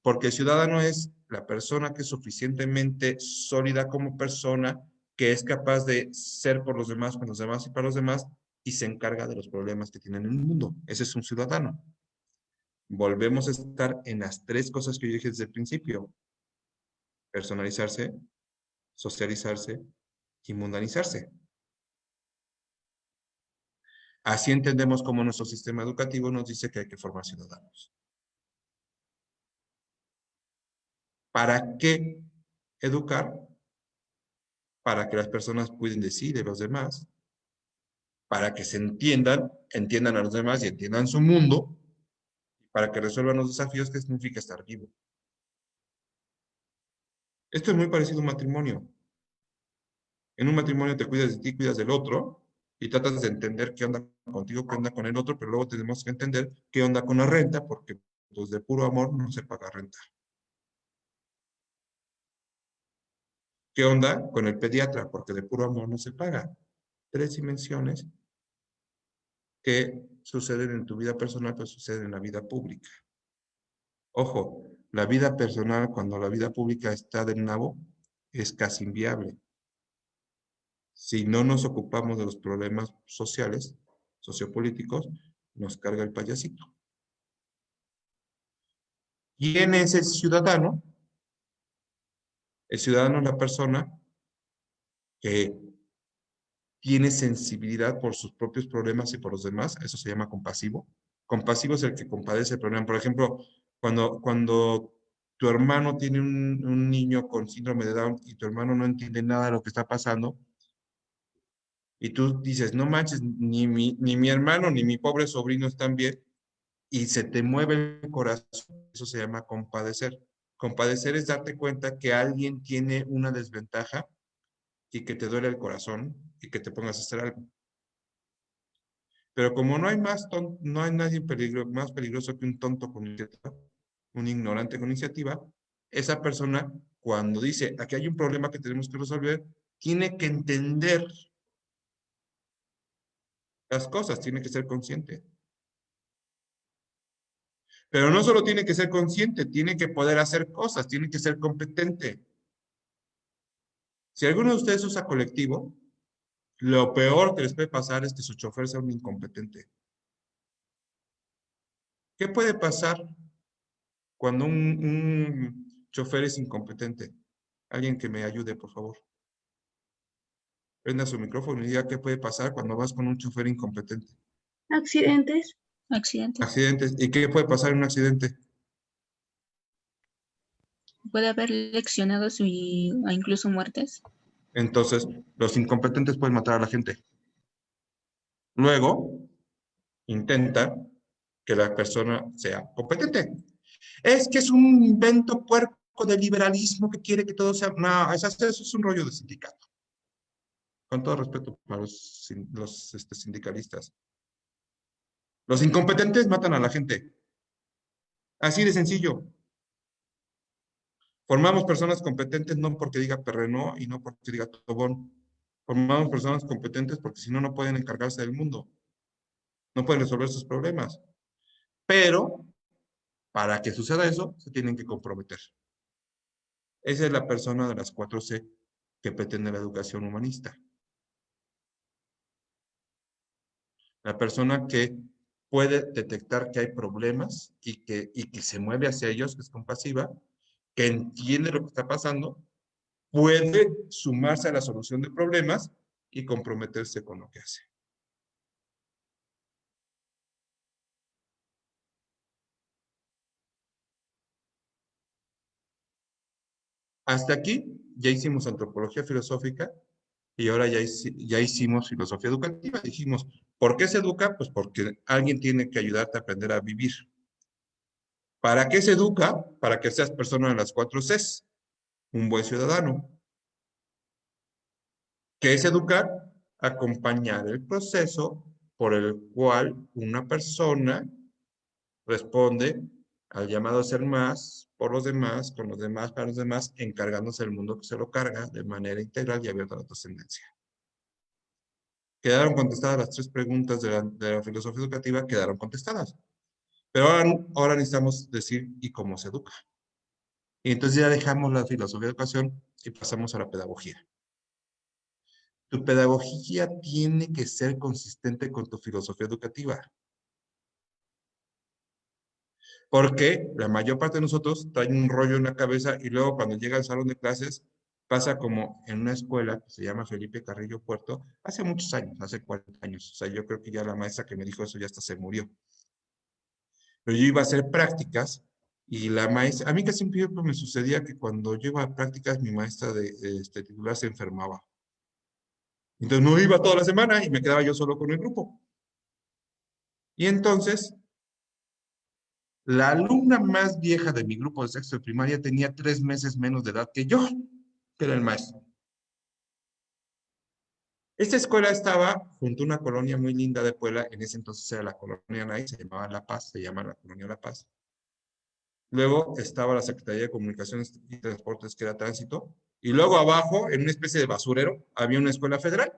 [SPEAKER 3] Porque el ciudadano es la persona que es suficientemente sólida como persona, que es capaz de ser por los demás, con los demás y para los demás, y se encarga de los problemas que tienen en el mundo. Ese es un ciudadano. Volvemos a estar en las tres cosas que yo dije desde el principio. Personalizarse, socializarse y mundanizarse. Así entendemos cómo nuestro sistema educativo nos dice que hay que formar ciudadanos. ¿Para qué educar? Para que las personas cuiden de sí, de los demás, para que se entiendan, entiendan a los demás y entiendan su mundo, para que resuelvan los desafíos que significa estar vivo. Esto es muy parecido a un matrimonio. En un matrimonio te cuidas de ti, cuidas del otro, y tratas de entender qué onda contigo, qué onda con el otro, pero luego tenemos que entender qué onda con la renta, porque pues de puro amor no se paga renta. ¿Qué onda con el pediatra? Porque de puro amor no se paga. 3 dimensiones que suceden en tu vida personal, pero suceden en la vida pública. Ojo, la vida personal, cuando la vida pública está del nabo, es casi inviable. Si no nos ocupamos de los problemas sociales, sociopolíticos, nos carga el payasito. ¿Quién es el ciudadano? El ciudadano es la persona que tiene sensibilidad por sus propios problemas y por los demás. Eso se llama compasivo. Compasivo es el que compadece el problema. Por ejemplo, cuando tu hermano tiene un niño con síndrome de Down y tu hermano no entiende nada de lo que está pasando, y tú dices, no manches, ni mi hermano ni mi pobre sobrino están bien, y se te mueve el corazón, eso se llama compadecer. Compadecer es darte cuenta que alguien tiene una desventaja y que te duele el corazón y que te pongas a hacer algo. Pero como no hay no hay nadie más peligroso que un tonto con iniciativa, un ignorante con iniciativa, esa persona, cuando dice, aquí hay un problema que tenemos que resolver, tiene que entender las cosas, tiene que ser consciente. Pero no solo tiene que ser consciente, tiene que poder hacer cosas, tiene que ser competente. Si alguno de ustedes usa colectivo, lo peor que les puede pasar es que su chofer sea un incompetente. ¿Qué puede pasar cuando un chofer es incompetente? Alguien que me ayude, por favor. Prenda su micrófono y diga qué puede pasar cuando vas con un chofer incompetente.
[SPEAKER 4] Accidentes.
[SPEAKER 3] Accidentes. ¿Y qué puede pasar en un accidente?
[SPEAKER 4] Puede haber lesionados o incluso muertes.
[SPEAKER 3] Entonces, los incompetentes pueden matar a la gente. Luego, intenta que la persona sea competente. Es que es un invento puerco del liberalismo que quiere que todo sea... No, eso es un rollo de sindicato. Con todo respeto para los sindicalistas. Los incompetentes matan a la gente. Así de sencillo. Formamos personas competentes no porque diga Perrenó y no porque diga Tobón. Formamos personas competentes porque si no, no pueden encargarse del mundo. No pueden resolver sus problemas. Pero, para que suceda eso, se tienen que comprometer. Esa es la persona de las 4C que pretende la educación humanista. La persona que puede detectar que hay problemas y que se mueve hacia ellos, que es compasiva, que entiende lo que está pasando, puede sumarse a la solución de problemas y comprometerse con lo que hace. Hasta aquí ya hicimos antropología filosófica y ahora ya hicimos filosofía educativa. Dijimos, ¿por qué se educa? Pues porque alguien tiene que ayudarte a aprender a vivir. ¿Para qué se educa? Para que seas persona de las 4 Cs, un buen ciudadano. ¿Qué es educar? Acompañar el proceso por el cual una persona responde al llamado a ser más, por los demás, con los demás, para los demás, encargándose del mundo que se lo carga de manera integral y abierta a la trascendencia. Quedaron contestadas las 3 preguntas de la filosofía educativa, quedaron contestadas. Pero ahora necesitamos decir, ¿y cómo se educa? Y entonces ya dejamos la filosofía de educación y pasamos a la pedagogía. Tu pedagogía tiene que ser consistente con tu filosofía educativa. Porque la mayor parte de nosotros traen un rollo en la cabeza y luego cuando llega al salón de clases pasa como en una escuela que se llama Felipe Carrillo Puerto, hace muchos años, hace 40 años. O sea, yo creo que ya la maestra que me dijo eso ya hasta se murió. Pero yo iba a hacer prácticas y la maestra, a mí casi siempre me sucedía que cuando yo iba a prácticas mi maestra de titular se enfermaba. Entonces no iba toda la semana y me quedaba yo solo con el grupo. Y entonces, la alumna más vieja de mi grupo de sexto de primaria tenía 3 meses menos de edad que yo, que era el maestro. Esta escuela estaba junto a una colonia muy linda de Puebla, en ese entonces era la colonia Nay, se llamaba La Paz, se llama la colonia La Paz. Luego estaba la Secretaría de Comunicaciones y Transportes, que era Tránsito, y luego abajo, en una especie de basurero, había una escuela federal,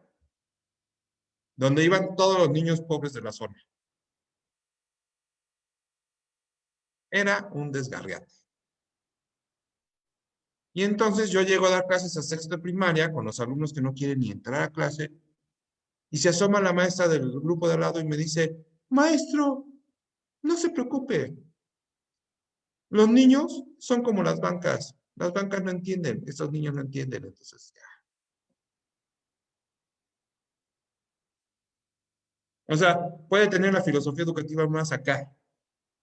[SPEAKER 3] donde iban todos los niños pobres de la zona. Era un desgarriate. Y entonces yo llego a dar clases a sexto de primaria con los alumnos que no quieren ni entrar a clase, y se asoma la maestra del grupo de al lado y me dice, maestro, no se preocupe, los niños son como las bancas no entienden, estos niños no entienden, entonces ya. O sea, puede tener la filosofía educativa más acá,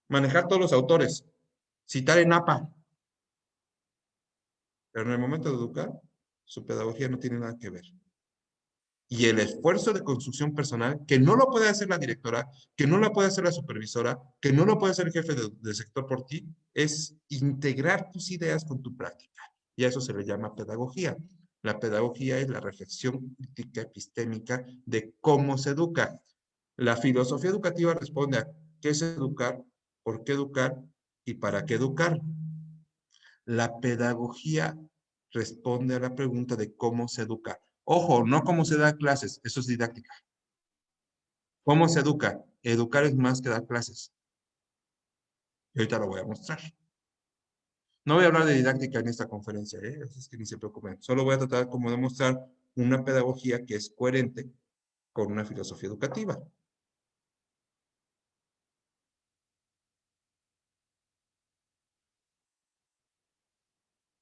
[SPEAKER 3] manejar todos los autores, citar en APA, pero en el momento de educar, su pedagogía no tiene nada que ver. Y el esfuerzo de construcción personal, que no lo puede hacer la directora, que no lo puede hacer la supervisora, que no lo puede hacer el jefe de sector por ti, es integrar tus ideas con tu práctica. Y a eso se le llama pedagogía. La pedagogía es la reflexión crítica epistémica de cómo se educa. La filosofía educativa responde a qué es educar, por qué educar y para qué educar. La pedagogía responde a la pregunta de cómo se educa. Ojo, no cómo se da clases, eso es didáctica. ¿Cómo se educa? Educar es más que dar clases. Y ahorita lo voy a mostrar. No voy a hablar de didáctica en esta conferencia, es que ni se preocupen. Solo voy a tratar como de mostrar una pedagogía que es coherente con una filosofía educativa.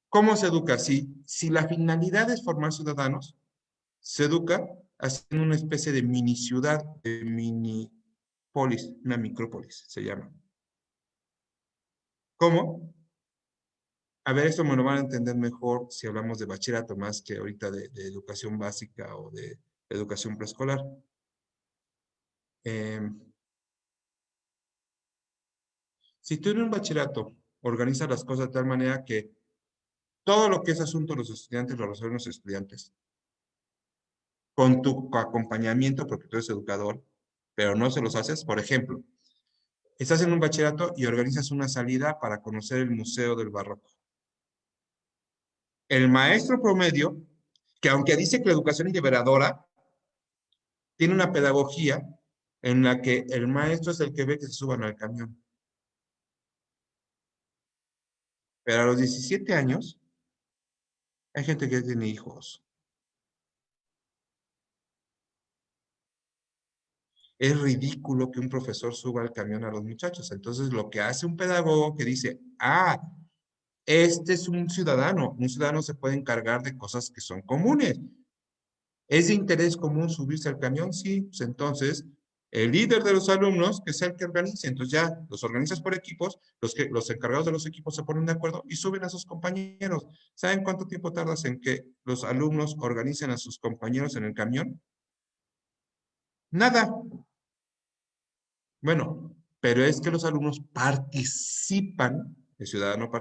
[SPEAKER 3] ¿Cómo se educa? Si la finalidad es formar ciudadanos, se educa haciendo una especie de mini ciudad, de mini polis, una micrópolis se llama. ¿Cómo? A ver, esto me lo van a entender mejor si hablamos de bachillerato más que ahorita de educación básica o de educación preescolar. Si tú en un bachillerato organizas las cosas de tal manera que todo lo que es asunto de los estudiantes lo resuelven los estudiantes, con tu acompañamiento, porque tú eres educador, pero no se los haces, por ejemplo, estás en un bachillerato y organizas una salida para conocer el Museo del Barroco. El maestro promedio, que aunque dice que la educación es liberadora, tiene una pedagogía en la que el maestro es el que ve que se suban al camión. Pero a los 17 años, hay gente que tiene hijos. Es ridículo que un profesor suba al camión a los muchachos. Entonces, lo que hace un pedagogo que dice, este es un ciudadano se puede encargar de cosas que son comunes. ¿Es de interés común subirse al camión? Sí, pues entonces el líder de los alumnos, que sea el que organice, entonces ya los organizas por equipos, los encargados de los equipos se ponen de acuerdo y suben a sus compañeros. ¿Saben cuánto tiempo tardas en que los alumnos organicen a sus compañeros en el camión? Nada. Bueno, pero es que los alumnos participan, el ciudadano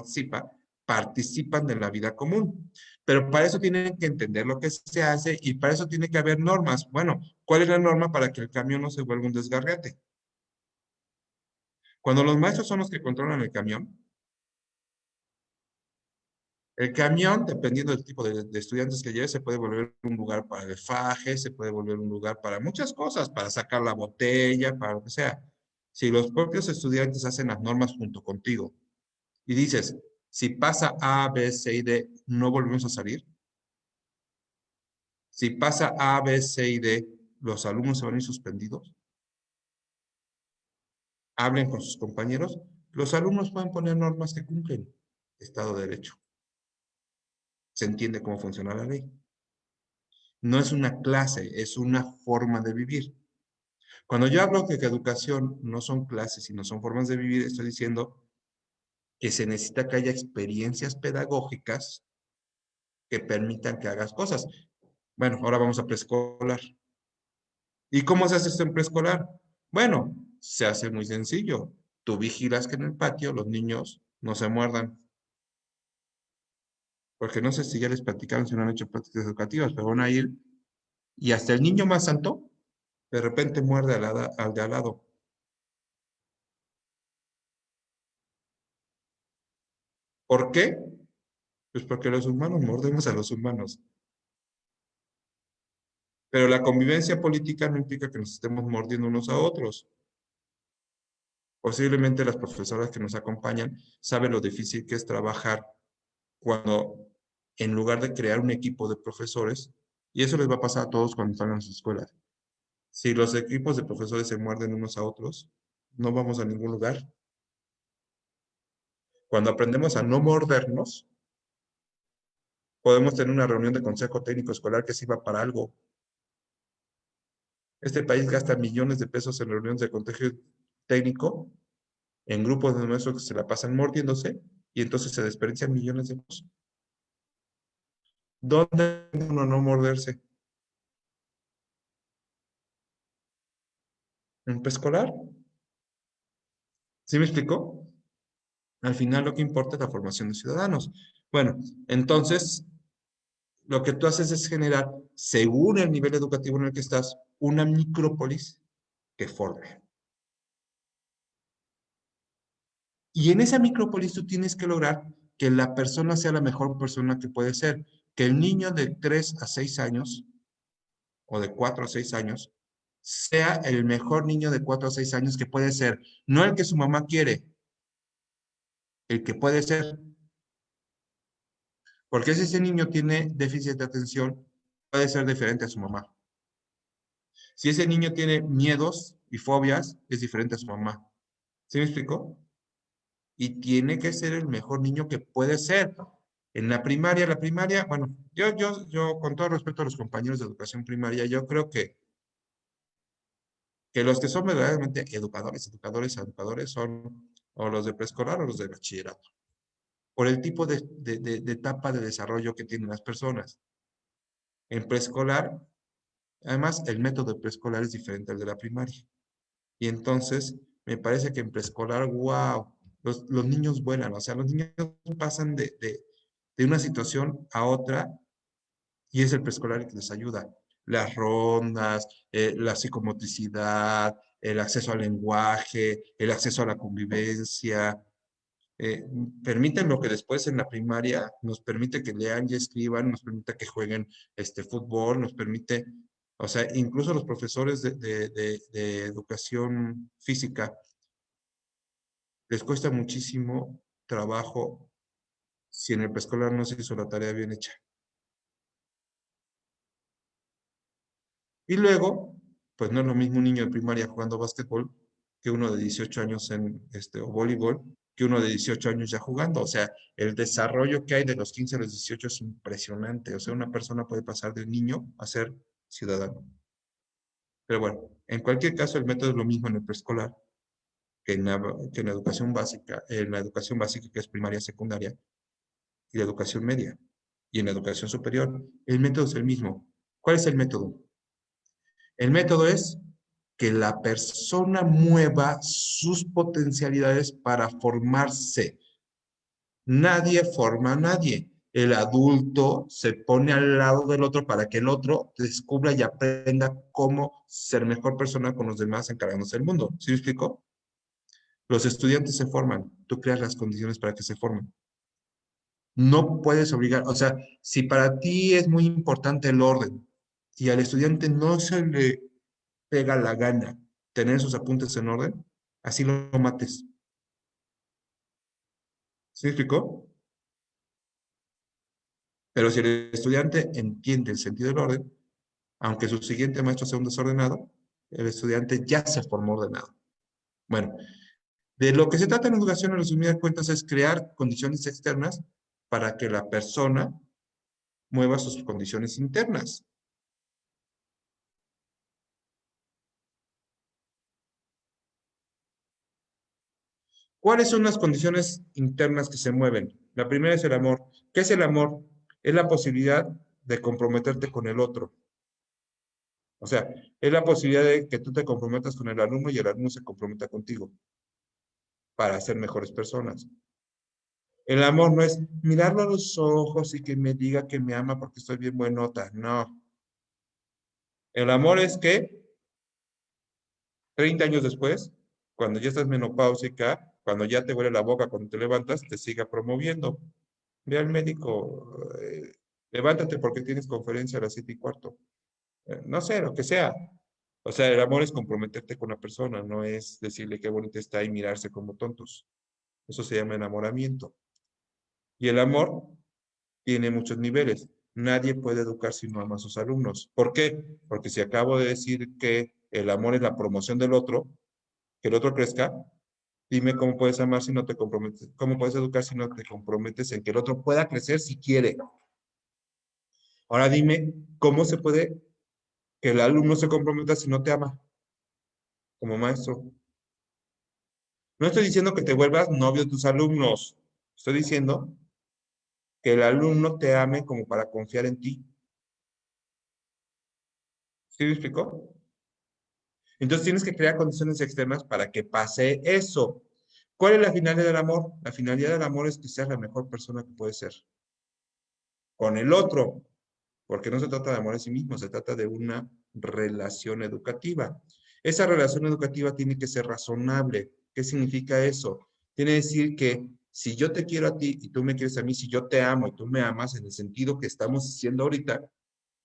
[SPEAKER 3] participan de la vida común. Pero para eso tienen que entender lo que se hace y para eso tiene que haber normas. Bueno, ¿cuál es la norma para que el camión no se vuelva un desgarriate? Cuando los maestros son los que controlan el camión, dependiendo del tipo de estudiantes que lleve, se puede volver un lugar para el faje, se puede volver un lugar para muchas cosas, para sacar la botella, para lo que sea. Si los propios estudiantes hacen las normas junto contigo y dices, si pasa A, B, C y D, no volvemos a salir. Si pasa A, B, C y D, los alumnos se van a ir suspendidos. Hablen con sus compañeros. Los alumnos pueden poner normas que cumplen Estado de Derecho. Se entiende cómo funciona la ley. No es una clase, es una forma de vivir. Cuando yo hablo de que educación no son clases, sino son formas de vivir, estoy diciendo que se necesita que haya experiencias pedagógicas que permitan que hagas cosas. Bueno, ahora vamos a preescolar. ¿Y cómo se hace esto en preescolar? Bueno, se hace muy sencillo. Tú vigilas que en el patio los niños no se muerdan. Porque no sé si ya les platicaron, si no han hecho prácticas educativas, pero van a ir y hasta el niño más santo de repente muerde al de al lado. ¿Por qué? Pues porque los humanos mordemos a los humanos. Pero la convivencia política no implica que nos estemos mordiendo unos a otros. Posiblemente las profesoras que nos acompañan saben lo difícil que es trabajar cuando, en lugar de crear un equipo de profesores, y eso les va a pasar a todos cuando están en sus escuelas. Si los equipos de profesores se muerden unos a otros, no vamos a ningún lugar. Cuando aprendemos a no mordernos, podemos tener una reunión de consejo técnico escolar que sirva para algo. Este país gasta millones de pesos en reuniones de consejo técnico, en grupos de nuestros que se la pasan mordiéndose, y entonces se desperdician millones de pesos. ¿Dónde uno no morderse? ¿En preescolar? ¿Sí me explicó? Al final lo que importa es la formación de ciudadanos. Bueno, entonces lo que tú haces es generar, según el nivel educativo en el que estás, una micrópolis que forme. Y en esa micrópolis tú tienes que lograr que la persona sea la mejor persona que puede ser. Que el niño de 3 a 6 años, o de 4 a 6 años, sea el mejor niño de 4 a 6 años que puede ser. No el que su mamá quiere, el que puede ser. Porque si ese niño tiene déficit de atención, puede ser diferente a su mamá. Si ese niño tiene miedos y fobias, es diferente a su mamá. ¿Sí me explicó? Y tiene que ser el mejor niño que puede ser. En la primaria, bueno, yo con todo respeto a los compañeros de educación primaria, yo creo que los que son verdaderamente educadores son o los de preescolar o los de bachillerato, por el tipo de etapa de desarrollo que tienen las personas. En preescolar, además, el método de preescolar es diferente al de la primaria. Y entonces, me parece que en preescolar, wow, los niños vuelan, o sea, los niños pasan de una situación a otra y es el preescolar el que les ayuda. Las rondas, la psicomotricidad, el acceso al lenguaje, el acceso a la convivencia, eh, permiten lo que después en la primaria nos permite que lean y escriban, nos permite que jueguen fútbol, nos permite, o sea, incluso los profesores de educación física les cuesta muchísimo trabajo si en el preescolar no se hizo la tarea bien hecha. Y luego, pues no es lo mismo un niño de primaria jugando básquetbol que uno de 18 años o voleibol, que uno de 18 años ya jugando. O sea, el desarrollo que hay de los 15 a los 18 es impresionante. O sea, una persona puede pasar de niño a ser ciudadano. Pero bueno, en cualquier caso, el método es lo mismo en el preescolar que en la educación básica que es primaria, secundaria, y la educación media. Y en la educación superior, el método es el mismo. ¿Cuál es el método? El método es que la persona mueva sus potencialidades para formarse. Nadie forma a nadie. El adulto se pone al lado del otro para que el otro descubra y aprenda cómo ser mejor persona con los demás encargándose del mundo. ¿Sí me explico? Los estudiantes se forman, tú creas las condiciones para que se formen. No puedes obligar, o sea, si para ti es muy importante el orden y al estudiante no se le pega la gana tener sus apuntes en orden, así lo mates. ¿Sí me explicó? Pero si el estudiante entiende el sentido del orden, aunque su siguiente maestro sea un desordenado, el estudiante ya se formó ordenado. Bueno, de lo que se trata en educación, en resumidas cuentas, es crear condiciones externas para que la persona mueva sus condiciones internas. ¿Cuáles son las condiciones internas que se mueven? La primera es el amor. ¿Qué es el amor? Es la posibilidad de comprometerte con el otro. O sea, es la posibilidad de que tú te comprometas con el alumno y el alumno se comprometa contigo para ser mejores personas. El amor no es mirarlo a los ojos y que me diga que me ama porque estoy bien buenota. No. El amor es que 30 años después, cuando ya estás menopáusica, cuando ya te huele la boca, cuando te levantas, te siga promoviendo. Ve al médico, levántate porque tienes conferencia a las 7:15. No sé, lo que sea. O sea, el amor es comprometerte con la persona, no es decirle qué bonita está y mirarse como tontos. Eso se llama enamoramiento. Y el amor tiene muchos niveles. Nadie puede educar si no ama a sus alumnos. ¿Por qué? Porque si acabo de decir que el amor es la promoción del otro, que el otro crezca, dime cómo puedes amar si no te comprometes, cómo puedes educar si no te comprometes en que el otro pueda crecer si quiere. Ahora dime cómo se puede que el alumno se comprometa si no te ama como maestro. No estoy diciendo que te vuelvas novio de tus alumnos. Estoy diciendo que el alumno te ame como para confiar en ti. ¿Sí me explicó? Entonces tienes que crear condiciones externas para que pase eso. ¿Cuál es la finalidad del amor? La finalidad del amor es que seas la mejor persona que puedes ser. Con el otro. Porque no se trata de amor a sí mismo, se trata de una relación educativa. Esa relación educativa tiene que ser razonable. ¿Qué significa eso? Tiene que decir que si yo te quiero a ti y tú me quieres a mí, si yo te amo y tú me amas en el sentido que estamos diciendo ahorita,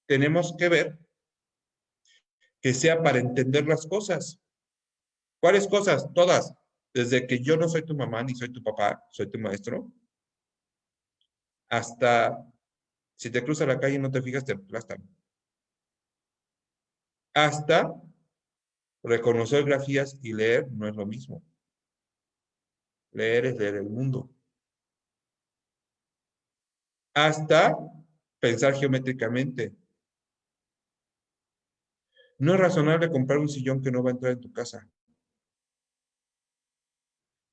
[SPEAKER 3] tenemos que ver que sea para entender las cosas. ¿Cuáles cosas? Todas. Desde que yo no soy tu mamá ni soy tu papá, soy tu maestro, hasta si te cruzas la calle y no te fijas, te aplastan. Hasta reconocer grafías y leer no es lo mismo. Leer es leer el mundo. Hasta pensar geométricamente. No es razonable comprar un sillón que no va a entrar en tu casa.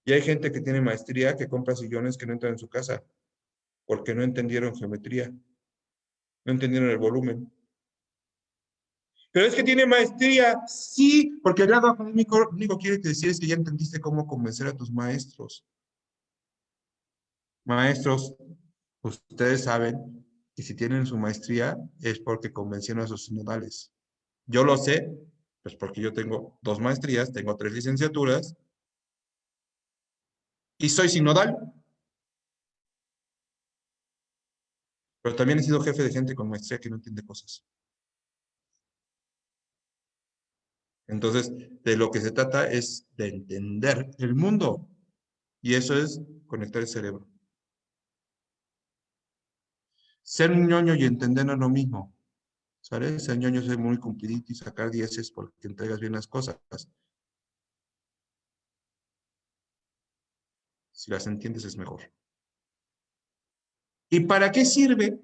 [SPEAKER 3] Y hay gente que tiene maestría que compra sillones que no entran en su casa porque no entendieron geometría, no entendieron el volumen. Pero es que tiene maestría, sí, porque el lado académico lo único que quiere decir es que ya entendiste cómo convencer a tus maestros. Maestros, ustedes saben que si tienen su maestría es porque convencieron a sus sinodales. Yo lo sé, pues porque yo tengo 2 maestrías, tengo 3 licenciaturas y soy sinodal. Pero también he sido jefe de gente con maestría que no entiende cosas. Entonces, de lo que se trata es de entender el mundo. Y eso es conectar el cerebro. Ser un ñoño y entender no es lo mismo. ¿Sabes? Ser ñoño es ser muy cumplidito y sacar 10 porque entregas bien las cosas. Si las entiendes es mejor. ¿Y para qué sirve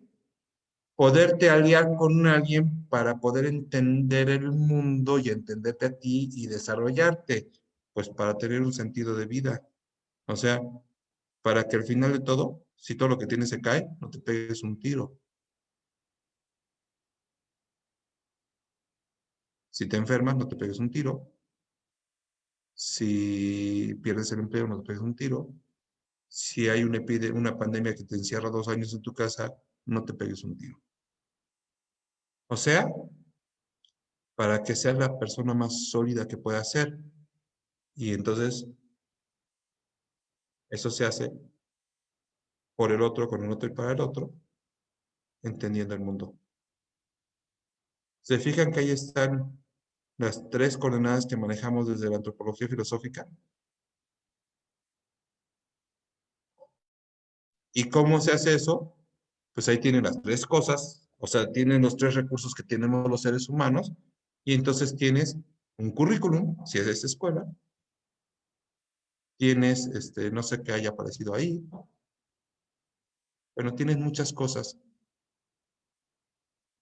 [SPEAKER 3] poderte aliar con alguien para poder entender el mundo y entenderte a ti y desarrollarte? Pues para tener un sentido de vida. O sea, para que al final de todo, si todo lo que tienes se cae, no te pegues un tiro. Si te enfermas, no te pegues un tiro. Si pierdes el empleo, no te pegues un tiro. Si hay una pandemia que te encierra 2 años en tu casa, no te pegues un tiro. O sea, para que seas la persona más sólida que puedas ser. Y entonces, eso se hace por el otro, con el otro y para el otro, entendiendo el mundo. ¿Se fijan que ahí están las 3 coordenadas que manejamos desde la antropología filosófica? ¿Y cómo se hace eso? Pues ahí tienen las 3 cosas, o sea, tienen los 3 recursos que tenemos los seres humanos, y entonces tienes un currículum, si es de esta escuela, tienes, no sé qué haya aparecido ahí, pero tienes muchas cosas.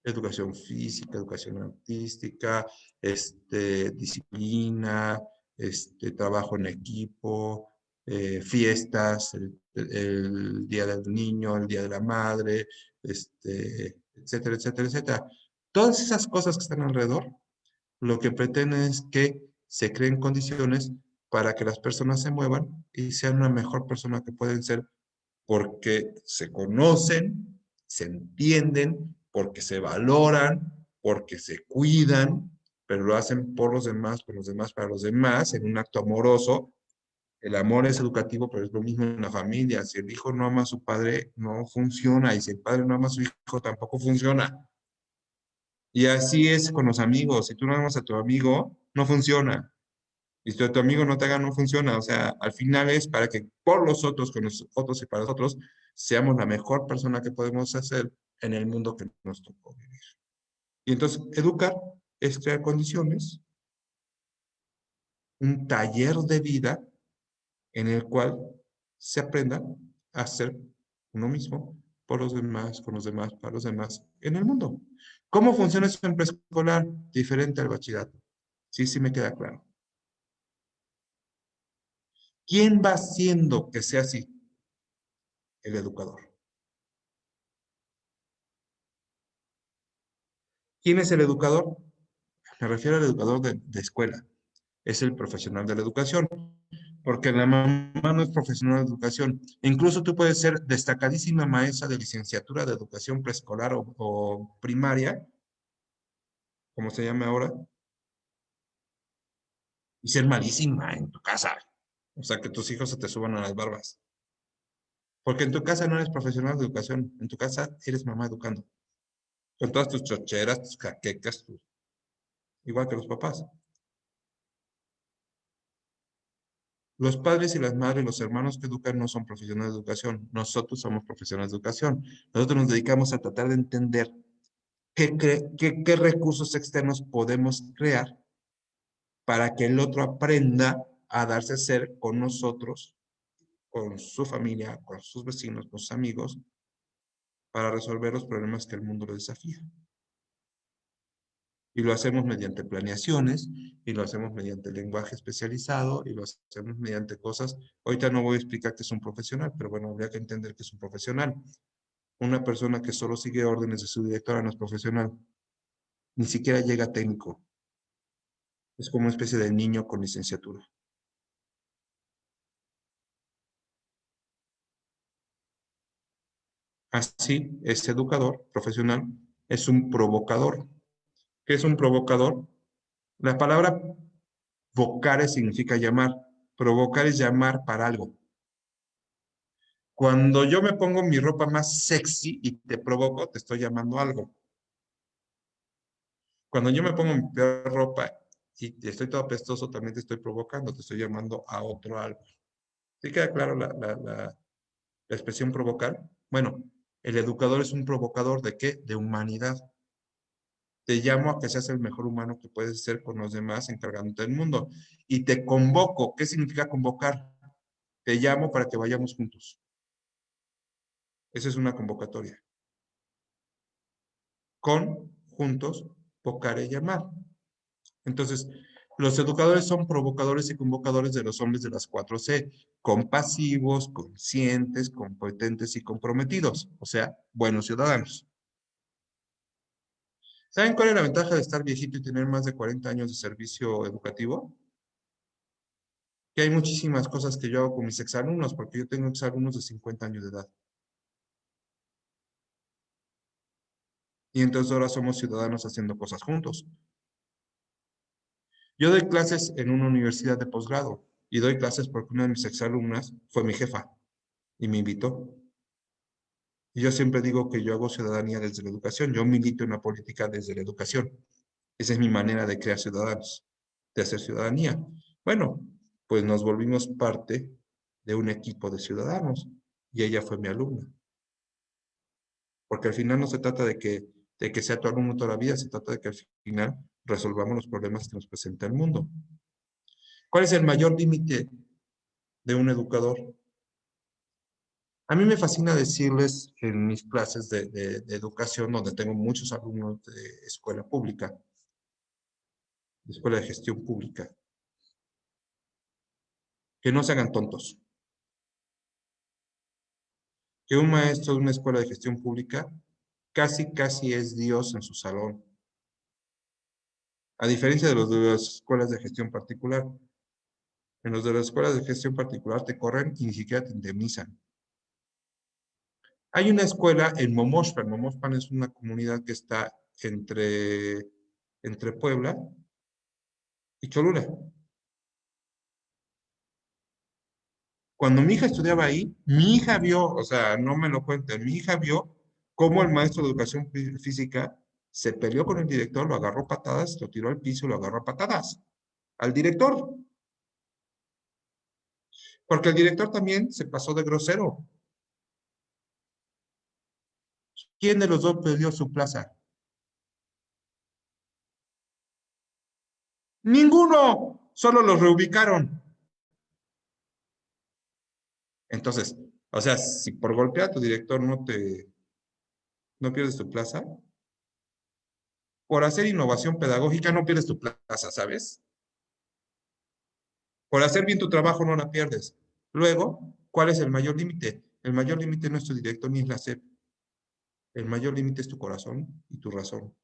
[SPEAKER 3] Educación física, educación artística, disciplina, trabajo en equipo, fiestas, el Día del Niño, el Día de la Madre, etcétera, etcétera, etcétera. Todas esas cosas que están alrededor, lo que pretenden es que se creen condiciones para que las personas se muevan y sean una mejor persona que pueden ser porque se conocen, se entienden, porque se valoran, porque se cuidan, pero lo hacen por los demás, por los demás, para los demás, en un acto amoroso. El amor es educativo, pero es lo mismo en la familia. Si el hijo no ama a su padre, no funciona. Y si el padre no ama a su hijo, tampoco funciona. Y así es con los amigos. Si tú no amas a tu amigo, no funciona. Y si tu amigo no te haga, no funciona. O sea, al final es para que por los otros, con los otros y para nosotros, seamos la mejor persona que podemos hacer en el mundo que nos tocó vivir. Y entonces, educar es crear condiciones, un taller de vida en el cual se aprenda a ser uno mismo por los demás, con los demás, para los demás, en el mundo. ¿Cómo funciona eso en preescolar? Diferente al bachillerato. Sí, sí me queda claro. ¿Quién va haciendo que sea así? El educador. ¿Quién es el educador? Me refiero al educador de escuela. Es el profesional de la educación. Porque la mamá no es profesional de educación. Incluso tú puedes ser destacadísima maestra de licenciatura de educación preescolar o primaria, como se llame ahora, y ser malísima en tu casa. O sea, que tus hijos se te suban a las barbas. Porque en tu casa no eres profesional de educación. En tu casa eres mamá educando. Con todas tus chocheras, tus caquecas, igual que los papás. Los padres y las madres, los hermanos que educan no son profesionales de educación. Nosotros somos profesionales de educación. Nosotros nos dedicamos a tratar de entender qué recursos externos podemos crear para que el otro aprenda a darse a ser con nosotros, con su familia, con sus vecinos, con sus amigos, para resolver los problemas que el mundo le desafía. Y lo hacemos mediante planeaciones, y lo hacemos mediante lenguaje especializado, y lo hacemos mediante cosas. Ahorita no voy a explicar qué es un profesional, pero bueno, habría que entender qué es un profesional. Una persona que solo sigue órdenes de su directora no es profesional. Ni siquiera llega a técnico. Es como una especie de niño con licenciatura. Así, ese educador profesional es un provocador. ¿Qué es un provocador? La palabra vocare significa llamar. Provocar es llamar para algo. Cuando yo me pongo mi ropa más sexy y te provoco, te estoy llamando a algo. Cuando yo me pongo mi peor ropa y estoy todo apestoso, también te estoy provocando, te estoy llamando a otro algo. ¿Sí queda claro la expresión provocar? Bueno, el educador es un provocador ¿de qué? De humanidad. Te llamo a que seas el mejor humano que puedes ser con los demás encargándote del mundo. Y te convoco. ¿Qué significa convocar? Te llamo para que vayamos juntos. Esa es una convocatoria. Con, juntos, vocare, llamar. Entonces, los educadores son provocadores y convocadores de los hombres de las 4C, compasivos, conscientes, competentes y comprometidos, o sea, buenos ciudadanos. ¿Saben cuál es la ventaja de estar viejito y tener más de 40 años de servicio educativo? Que hay muchísimas cosas que yo hago con mis exalumnos, porque yo tengo exalumnos de 50 años de edad. Y entonces ahora somos ciudadanos haciendo cosas juntos. Yo doy clases en una universidad de posgrado y doy clases porque una de mis exalumnas fue mi jefa y me invitó. Y yo siempre digo que yo hago ciudadanía desde la educación, yo milito en la política desde la educación. Esa es mi manera de crear ciudadanos, de hacer ciudadanía. Bueno, pues nos volvimos parte de un equipo de ciudadanos y ella fue mi alumna. Porque al final no se trata de que sea tu alumno toda la vida, se trata de que al final resolvamos los problemas que nos presenta el mundo. ¿Cuál es el mayor límite de un educador? A mí me fascina decirles en mis clases de educación, donde tengo muchos alumnos de escuela pública, de escuela de gestión pública, que no se hagan tontos. que un maestro de una escuela de gestión pública casi es Dios en su salón. A diferencia de los de las escuelas de gestión particular. En los de las escuelas de gestión particular te corren y ni siquiera te indemnizan. Hay una escuela en Momoxpan. Momoxpan es una comunidad que está entre Puebla y Cholula. Cuando mi hija estudiaba ahí, mi hija vio, o sea, no me lo cuenten, mi hija vio cómo el maestro de educación física se peleó con el director, lo agarró a patadas, lo tiró al piso y lo agarró a patadas. Al director. Porque el director también se pasó de grosero. ¿Quién de los dos perdió su plaza? Ninguno, solo los reubicaron. Entonces, o sea, si por golpear a tu director no pierdes tu plaza, por hacer innovación pedagógica no pierdes tu plaza, ¿sabes? Por hacer bien tu trabajo no la pierdes. Luego, ¿cuál es el mayor límite? El mayor límite no es tu director ni es la SEP. El mayor límite es tu corazón y tu razón.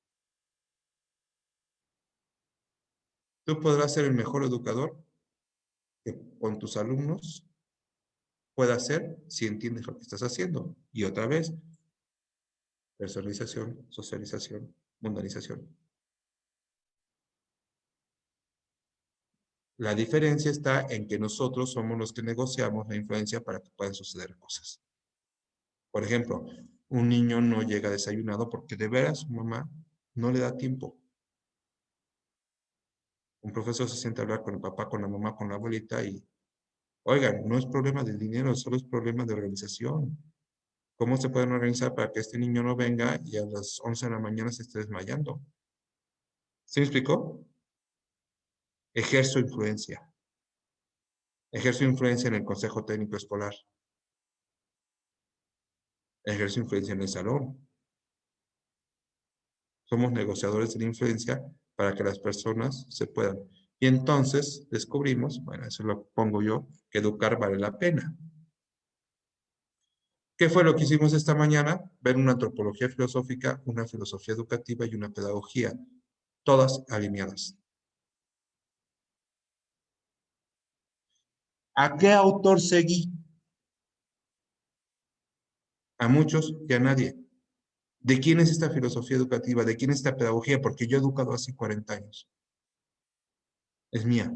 [SPEAKER 3] Tú podrás ser el mejor educador que con tus alumnos puedas ser si entiendes lo que estás haciendo. Y otra vez, personalización, socialización, mundanización. La diferencia está en que nosotros somos los que negociamos la influencia para que puedan suceder cosas. Por ejemplo, un niño no llega desayunado porque de veras su mamá no le da tiempo. Un profesor se siente a hablar con el papá, con la mamá, con la abuelita y, oigan, no es problema del dinero, solo es problema de organización. ¿Cómo se pueden organizar para que este niño no venga y a las 11 de la mañana se esté desmayando? ¿Sí me explicó? Ejerzo influencia. Ejerzo influencia en el consejo técnico escolar. Ejerzo influencia en el salón. Somos negociadores de la influencia para que las personas se puedan. Y entonces descubrimos, bueno, eso lo pongo yo, que educar vale la pena. ¿Qué fue lo que hicimos esta mañana? Ver una antropología filosófica, una filosofía educativa y una pedagogía, todas alineadas. ¿A qué autor seguí? A muchos y a nadie. ¿De quién es esta filosofía educativa? ¿De quién es esta pedagogía? Porque yo he educado hace 40 años. Es mía.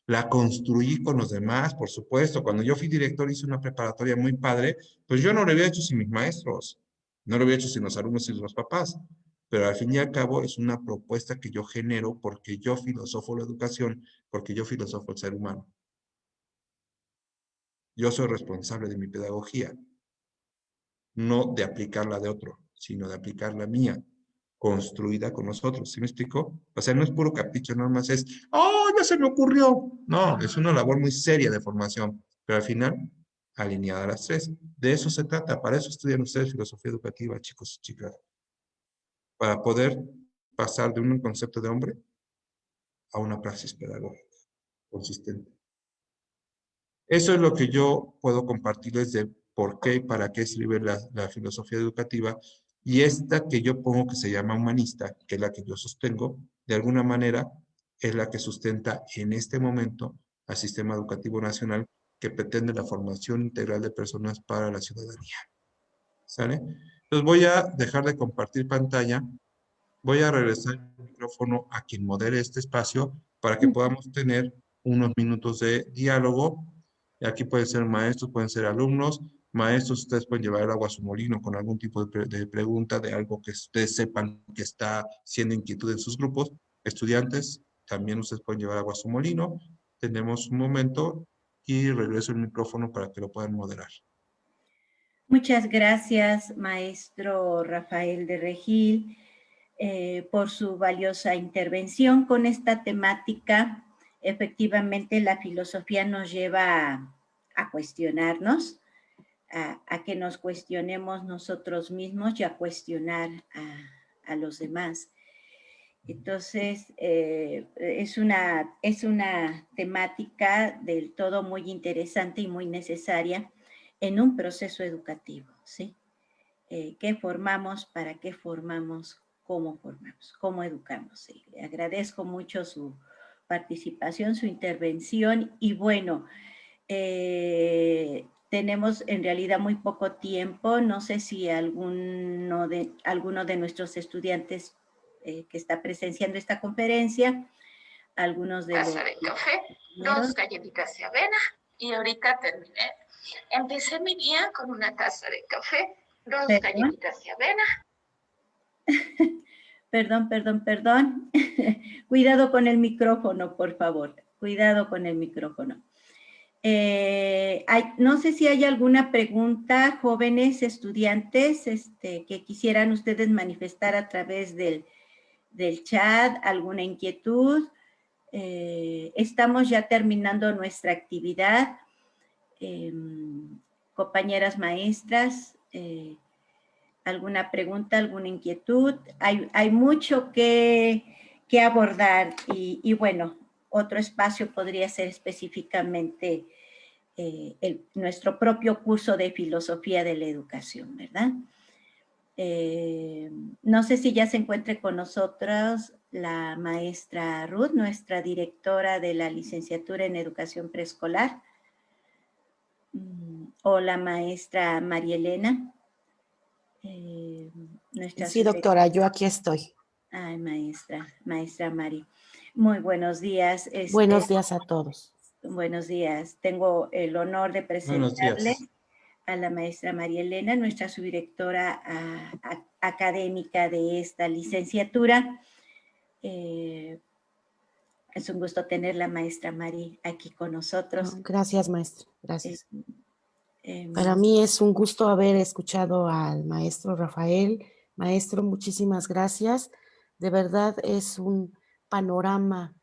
[SPEAKER 3] La construí con los demás, por supuesto. Cuando yo fui director hice una preparatoria muy padre, pues yo no lo había hecho sin mis maestros, no lo había hecho sin los alumnos y los papás. Pero al fin y al cabo es una propuesta que yo genero porque yo filosofo la educación, porque yo filosofo el ser humano. Yo soy responsable de mi pedagogía, no de aplicarla de otro, sino de aplicar la mía, construida con nosotros. ¿Sí me explico? O sea, no es puro capricho, nada más es, ¡oh, ya se me ocurrió! No, es una labor muy seria de formación, pero al final, alineada a las tres. De eso se trata, para eso estudian ustedes filosofía educativa, chicos y chicas, para poder pasar de un concepto de hombre a una praxis pedagógica consistente. Eso es lo que yo puedo compartirles de por qué y para qué sirve la filosofía educativa. Y esta que yo pongo que se llama humanista, que es la que yo sostengo, de alguna manera es la que sustenta en este momento al sistema educativo nacional que pretende la formación integral de personas para la ciudadanía. ¿Sale? Entonces voy a dejar de compartir pantalla. Voy a regresar el micrófono a quien modere este espacio para que podamos tener unos minutos de diálogo. Y aquí pueden ser maestros, pueden ser alumnos. Maestros, ustedes pueden llevar agua a su molino con algún tipo de pregunta, de algo que ustedes sepan que está siendo inquietud en sus grupos. Estudiantes, también ustedes pueden llevar agua a su molino. Tenemos un momento y regreso el micrófono para que lo puedan moderar.
[SPEAKER 2] Muchas gracias, maestro Rafael de Regil, por su valiosa intervención con esta temática. Efectivamente, la filosofía nos lleva a cuestionarnos, a que nos cuestionemos nosotros mismos y a cuestionar a los demás. Entonces, es una temática del todo muy interesante y muy necesaria en un proceso educativo, ¿sí? ¿Qué formamos? ¿Para qué formamos? ¿Cómo educamos? Sí, le agradezco mucho su participación, su intervención y bueno, tenemos en realidad muy poco tiempo. No sé si alguno de nuestros estudiantes que está presenciando esta conferencia, algunos de
[SPEAKER 5] Taza de café, 2 galletitas de avena y ahorita terminé. Empecé mi día con una taza de café, 2 galletitas de avena.
[SPEAKER 2] Perdón. Cuidado con el micrófono, por favor. Cuidado con el micrófono. No sé si hay alguna pregunta, jóvenes estudiantes, que quisieran ustedes manifestar a través del chat, alguna inquietud. Estamos ya terminando nuestra actividad. Compañeras maestras, ¿alguna pregunta, alguna inquietud? Hay mucho que abordar y bueno, otro espacio podría ser específicamente nuestro propio curso de filosofía de la educación, ¿verdad? No sé si ya se encuentre con nosotros la maestra Ruth, nuestra directora de la licenciatura en educación preescolar, o la maestra María Elena.
[SPEAKER 6] Sí, doctora, yo aquí estoy.
[SPEAKER 2] Ay, maestra Mari. Muy buenos días.
[SPEAKER 6] Buenos días a todos.
[SPEAKER 2] Buenos días. Tengo el honor de presentarle a la maestra María Elena, nuestra subdirectora académica de esta licenciatura. Es un gusto tener la maestra Mari aquí con nosotros.
[SPEAKER 6] Gracias, maestra. Gracias. Para mí es un gusto haber escuchado al maestro Rafael. Maestro, muchísimas gracias. De verdad es un panorama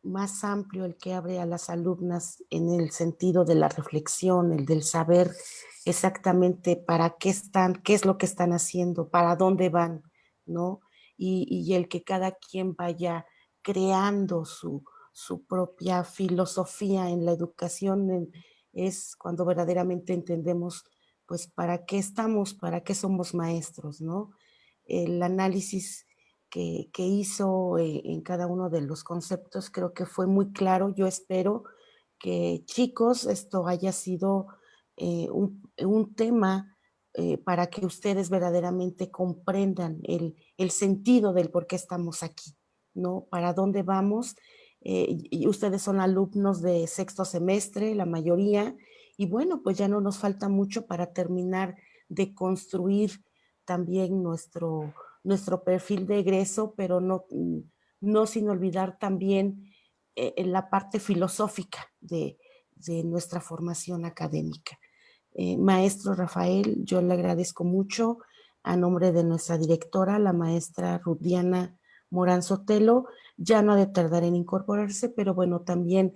[SPEAKER 6] más amplio el que abre a las alumnas en el sentido de la reflexión, el del saber exactamente para qué están, qué es lo que están haciendo, para dónde van, ¿no? Y el que cada quien vaya creando su propia filosofía en la educación es cuando verdaderamente entendemos pues para qué estamos, para qué somos maestros, ¿no? El análisis que hizo en cada uno de los conceptos creo que fue muy claro. Yo espero que, chicos, esto haya sido un tema para que ustedes verdaderamente comprendan el sentido del por qué estamos aquí, ¿no? Para dónde vamos. Y ustedes son alumnos de 6º semestre, la mayoría, y bueno, pues ya no nos falta mucho para terminar de construir también nuestro perfil de egreso, pero no sin olvidar también la parte filosófica de nuestra formación académica. Maestro Rafael, yo le agradezco mucho a nombre de nuestra directora, la maestra Rudiana Morán Sotelo. Ya no ha de tardar en incorporarse, pero bueno, también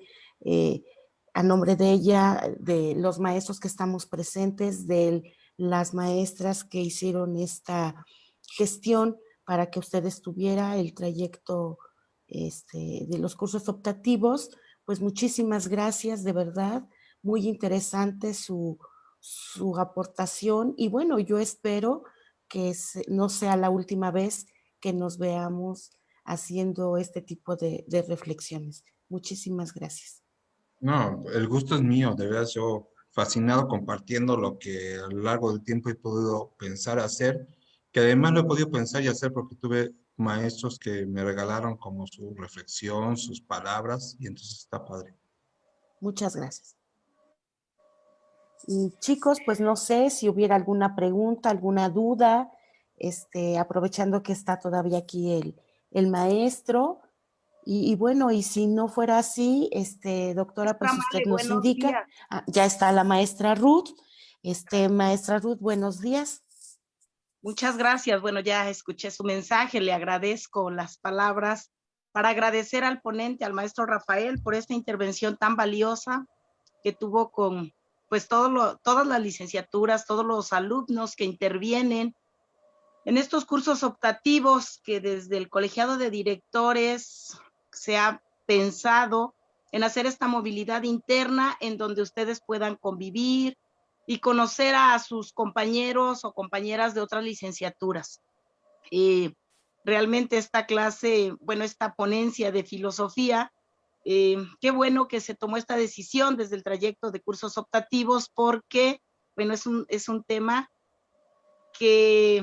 [SPEAKER 6] a nombre de ella, de los maestros que estamos presentes, de las maestras que hicieron esta gestión para que usted estuviera el trayecto de los cursos optativos, pues muchísimas gracias, de verdad, muy interesante su aportación y bueno, yo espero que no sea la última vez que nos veamos haciendo este tipo de reflexiones. Muchísimas gracias.
[SPEAKER 3] No, el gusto es mío, de verdad yo fascinado compartiendo lo que a lo largo del tiempo he podido pensar hacer, que además lo he podido pensar y hacer porque tuve maestros que me regalaron como su reflexión, sus palabras, y entonces está padre.
[SPEAKER 6] Muchas gracias. Y chicos, pues no sé si hubiera alguna pregunta, alguna duda, aprovechando que está todavía aquí el maestro. Y bueno, y si no fuera así, doctora, pues usted nos indica. Ya está la maestra Ruth. Maestra Ruth, buenos días.
[SPEAKER 7] Muchas gracias. Bueno, ya escuché su mensaje, le agradezco las palabras para agradecer al ponente, al maestro Rafael, por esta intervención tan valiosa que tuvo con pues todas las licenciaturas, todos los alumnos que intervienen en estos cursos optativos que desde el colegiado de directores se ha pensado en hacer esta movilidad interna en donde ustedes puedan convivir, y conocer a sus compañeros o compañeras de otras licenciaturas. Realmente esta clase, bueno, esta ponencia de filosofía, qué bueno que se tomó esta decisión desde el trayecto de cursos optativos, porque, bueno, es un tema que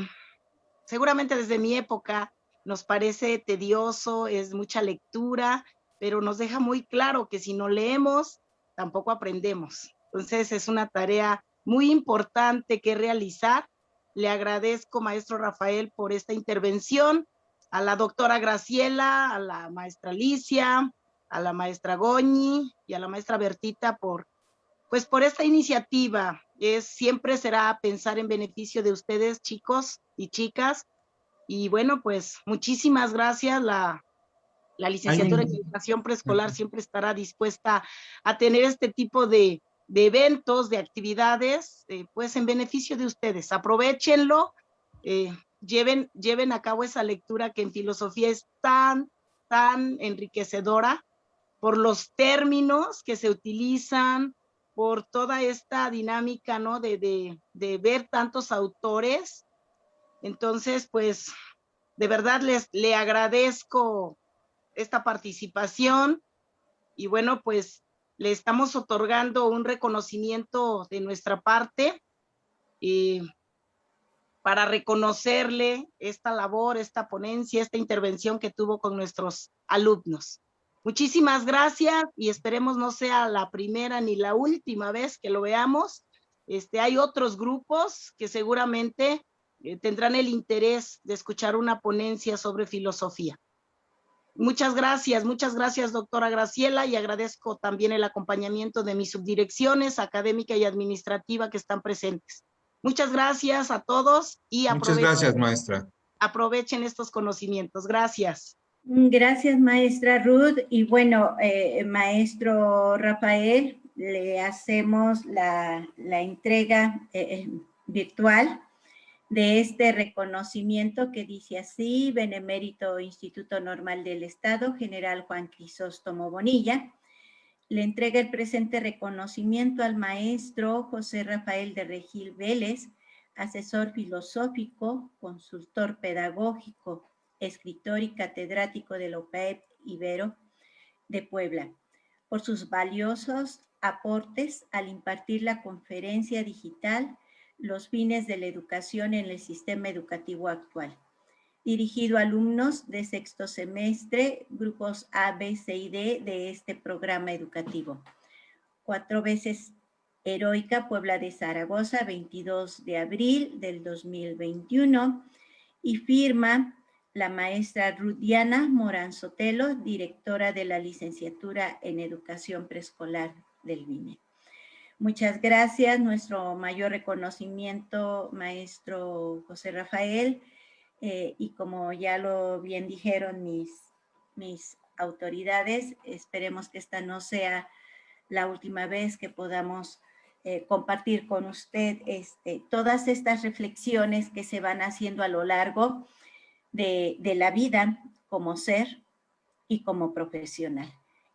[SPEAKER 7] seguramente desde mi época nos parece tedioso, es mucha lectura, pero nos deja muy claro que si no leemos, tampoco aprendemos. Entonces es una tarea muy importante que realizar. Le agradezco, maestro Rafael, por esta intervención, a la doctora Graciela, a la maestra Alicia, a la maestra Goñi y a la maestra Bertita por esta iniciativa. Siempre será pensar en beneficio de ustedes, chicos y chicas. Y bueno, pues muchísimas gracias. La licenciatura en educación preescolar siempre estará dispuesta a tener este tipo de eventos, de actividades, pues en beneficio de ustedes. Aprovechenlo, lleven a cabo esa lectura que en filosofía es tan enriquecedora por los términos que se utilizan, por toda esta dinámica, ¿no? De ver tantos autores. Entonces, pues, de verdad le agradezco esta participación y bueno, pues, le estamos otorgando un reconocimiento de nuestra parte para reconocerle esta labor, esta ponencia, esta intervención que tuvo con nuestros alumnos. Muchísimas gracias y esperemos no sea la primera ni la última vez que lo veamos. Hay otros grupos que seguramente tendrán el interés de escuchar una ponencia sobre filosofía. Muchas gracias, doctora Graciela, y agradezco también el acompañamiento de mis subdirecciones académica y administrativa que están presentes. Muchas gracias a todos y
[SPEAKER 3] muchas gracias, maestra.
[SPEAKER 7] Aprovechen estos conocimientos. Gracias.
[SPEAKER 2] Gracias, maestra Ruth. Y bueno, maestro Rafael, le hacemos la entrega virtual de este reconocimiento que dice así: Benemérito Instituto Normal del Estado, General Juan Crisóstomo Bonilla. Le entrega el presente reconocimiento al maestro José Rafael de Regil Vélez, asesor filosófico, consultor pedagógico, escritor y catedrático de la UPAEP Ibero de Puebla, por sus valiosos aportes al impartir la conferencia digital Los fines de la educación en el sistema educativo actual, dirigido a alumnos de sexto semestre, grupos A, B, C y D de este programa educativo. 4 veces Heroica, Puebla de Zaragoza, 22 de abril del 2021, y firma la maestra Rudiana Morán Sotelo, directora de la licenciatura en Educación Preescolar del BINE. Muchas gracias, nuestro mayor reconocimiento, maestro José Rafael, y como ya lo bien dijeron mis autoridades, esperemos que esta no sea la última vez que podamos compartir con usted todas estas reflexiones que se van haciendo a lo largo de la vida como ser y como profesional.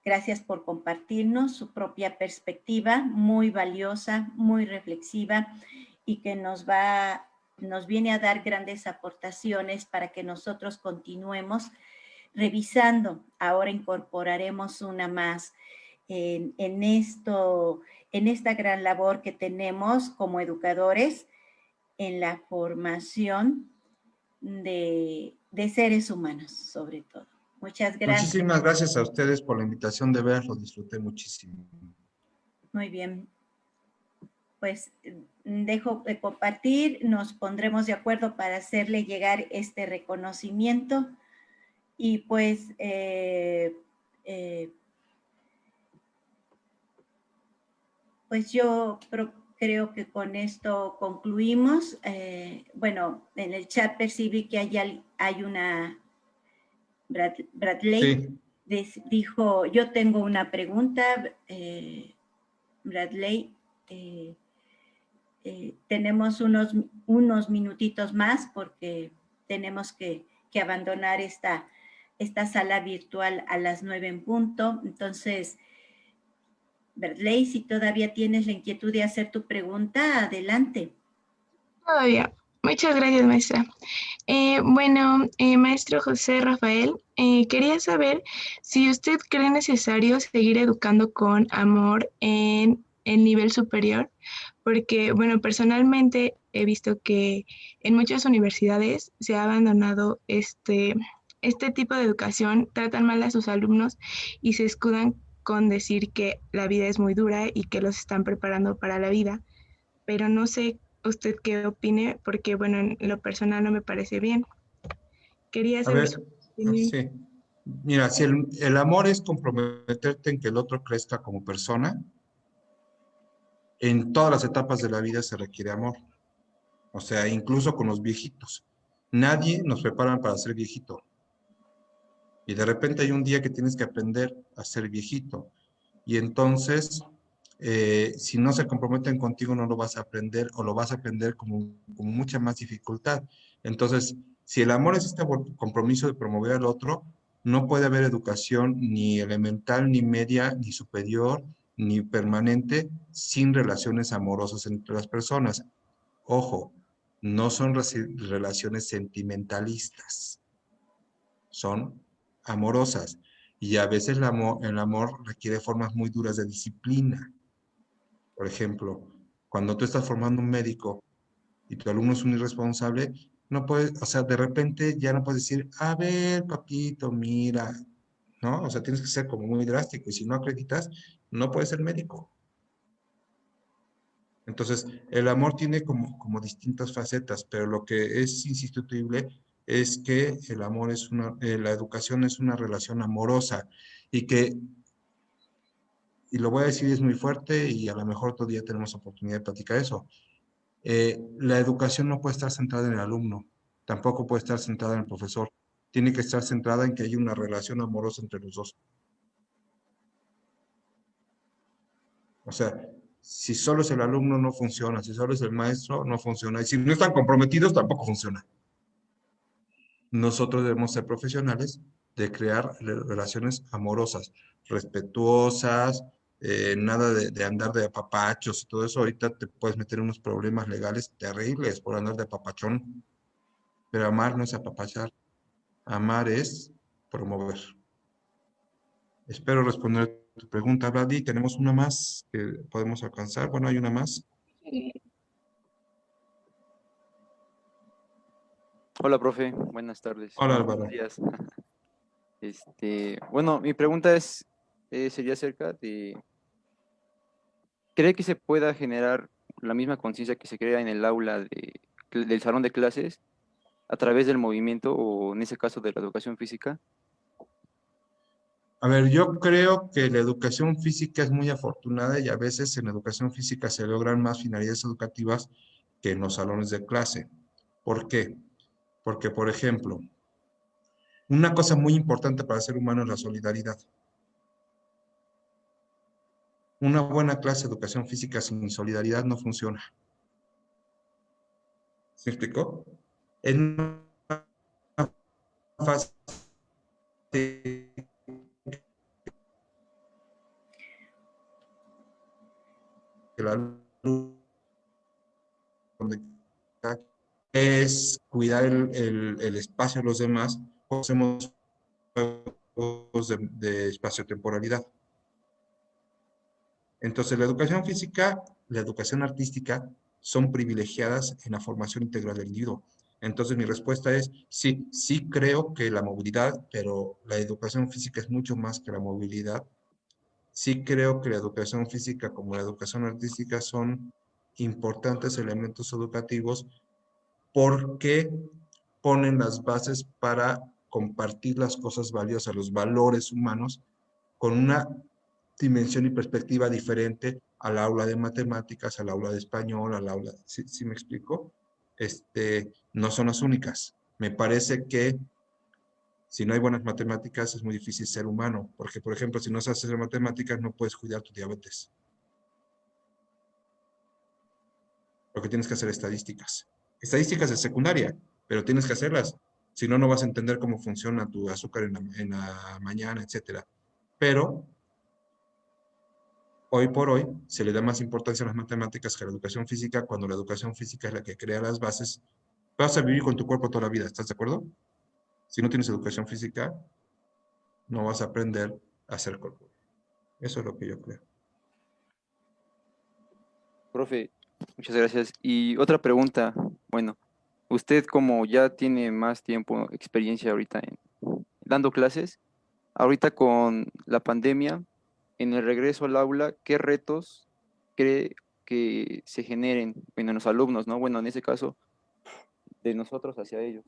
[SPEAKER 2] Gracias por compartirnos su propia perspectiva, muy valiosa, muy reflexiva, y que nos viene a dar grandes aportaciones para que nosotros continuemos revisando. Ahora incorporaremos una más en esta gran labor que tenemos como educadores en la formación de seres humanos, sobre todo. Muchas gracias.
[SPEAKER 3] Muchísimas gracias a ustedes por la invitación de verlo, disfruté muchísimo.
[SPEAKER 2] Muy bien. Pues dejo de compartir, nos pondremos de acuerdo para hacerle llegar este reconocimiento y pues pues yo creo que con esto concluimos. Bueno, en el chat percibí que hay una... Bradley sí. Dijo, yo tengo una pregunta, Bradley, tenemos unos minutitos más porque tenemos que abandonar esta sala virtual a las 9 en punto. Entonces, Bertley, si todavía tienes la inquietud de hacer tu pregunta, adelante.
[SPEAKER 8] Todavía. Muchas gracias, maestra. Maestro José Rafael, quería saber si usted cree necesario seguir educando con amor en el nivel superior, porque, bueno, personalmente he visto que en muchas universidades se ha abandonado este tipo de educación, tratan mal a sus alumnos y se escudan con decir que la vida es muy dura y que los están preparando para la vida, pero no sé usted qué opine, porque bueno, en lo personal no me parece bien. Quería
[SPEAKER 3] A
[SPEAKER 8] saber
[SPEAKER 3] ver,
[SPEAKER 8] su opinión.
[SPEAKER 3] sí. Mira, si el amor es comprometerte en que el otro crezca como persona, en todas las etapas de la vida se requiere amor. O sea, incluso con los viejitos. Nadie nos prepara para ser viejito. Y de repente hay un día que tienes que aprender a ser viejito. Y entonces, si no se comprometen contigo, no lo vas a aprender o lo vas a aprender con mucha más dificultad. Entonces, si el amor es este compromiso de promover al otro, no puede haber educación ni elemental, ni media, ni superior, ni permanente, sin relaciones amorosas entre las personas. Ojo, no son relaciones sentimentalistas, son amorosas. Y a veces el amor requiere formas muy duras de disciplina. Por ejemplo, cuando tú estás formando un médico y tu alumno es un irresponsable, no puedes, o sea, de repente ya no puedes decir, a ver, papito, mira, ¿no? O sea, tienes que ser como muy drástico y si no acreditas, no puedes ser médico. Entonces, el amor tiene como distintas facetas, pero lo que es insustituible es que el amor es la educación es una relación amorosa y lo voy a decir, es muy fuerte y a lo mejor otro día tenemos oportunidad de platicar eso. La educación no puede estar centrada en el alumno, tampoco puede estar centrada en el profesor. Tiene que estar centrada en que haya una relación amorosa entre los dos. O sea, si solo es el alumno no funciona, si solo es el maestro no funciona, y si no están comprometidos tampoco funciona. Nosotros debemos ser profesionales de crear relaciones amorosas, respetuosas, nada de andar de apapachos y todo eso. Ahorita te puedes meter en unos problemas legales terribles por andar de apapachón. Pero amar no es apapachar, amar es promover. Espero responder tu pregunta, Vladi. Tenemos una más que podemos alcanzar. Bueno, hay una más.
[SPEAKER 9] Hola, profe. Buenas tardes.
[SPEAKER 3] Hola,
[SPEAKER 9] Bueno,
[SPEAKER 3] Álvaro.
[SPEAKER 9] buenos días. Bueno, mi pregunta sería acerca de, ¿cree que se pueda generar la misma conciencia que se crea en el aula del salón de clases a través del movimiento o en ese caso de la educación física?
[SPEAKER 3] A ver, yo creo que la educación física es muy afortunada y a veces en educación física se logran más finalidades educativas que en los salones de clase. ¿Por qué? Porque, por ejemplo, una cosa muy importante para el ser humano es la solidaridad. Una buena clase de educación física sin solidaridad no funciona. ¿Se explicó? Es más fácil que el alumno es cuidar el espacio de los demás, hacemos juegos de espacio-temporalidad. Entonces, la educación física, la educación artística son privilegiadas en la formación integral del individuo. Entonces, mi respuesta es sí, sí creo que la movilidad, pero la educación física es mucho más que la movilidad. Sí creo que la educación física como la educación artística son importantes elementos educativos porque ponen las bases para compartir las cosas valiosas, los valores humanos, con una dimensión y perspectiva diferente al aula de matemáticas, al aula de español, al aula, ¿sí me explico? No son las únicas. Me parece que si no hay buenas matemáticas es muy difícil ser humano, porque por ejemplo, si no sabes hacer matemáticas no puedes cuidar tu diabetes. Porque tienes que hacer estadísticas. Estadísticas de secundaria, pero tienes que hacerlas. Si no, no vas a entender cómo funciona tu azúcar en la mañana, etc. Pero Hoy por hoy se le da más importancia a las matemáticas que a la educación física, cuando la educación física es la que crea las bases. Vas a vivir con tu cuerpo toda la vida, ¿estás de acuerdo? Si no tienes educación física, no vas a aprender a hacer cuerpo. Eso es lo que yo creo.
[SPEAKER 9] Profe, muchas gracias. Y otra pregunta, bueno, usted como ya tiene más tiempo, experiencia ahorita dando clases, ahorita con la pandemia, en el regreso al aula, ¿qué retos cree que se generen, bueno, en los alumnos, ¿no? Bueno, en ese caso, de nosotros hacia ellos.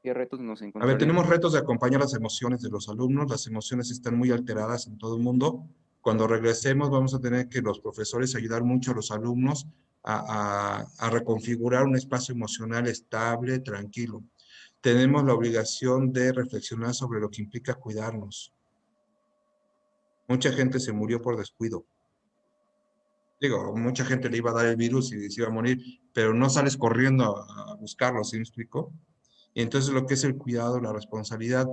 [SPEAKER 9] ¿Qué retos nos
[SPEAKER 3] A ver,
[SPEAKER 9] encontraremos?
[SPEAKER 3] tenemos retos de acompañar las emociones de los alumnos. Las emociones están muy alteradas en todo el mundo. Cuando regresemos vamos a tener que los profesores ayudar mucho a los alumnos a reconfigurar un espacio emocional estable, tranquilo. Tenemos la obligación de reflexionar sobre lo que implica cuidarnos. Mucha gente se murió por descuido. Digo, mucha gente le iba a dar el virus y se iba a morir, pero no sales corriendo a buscarlo, ¿sí me explico? Y entonces lo que es el cuidado, la responsabilidad,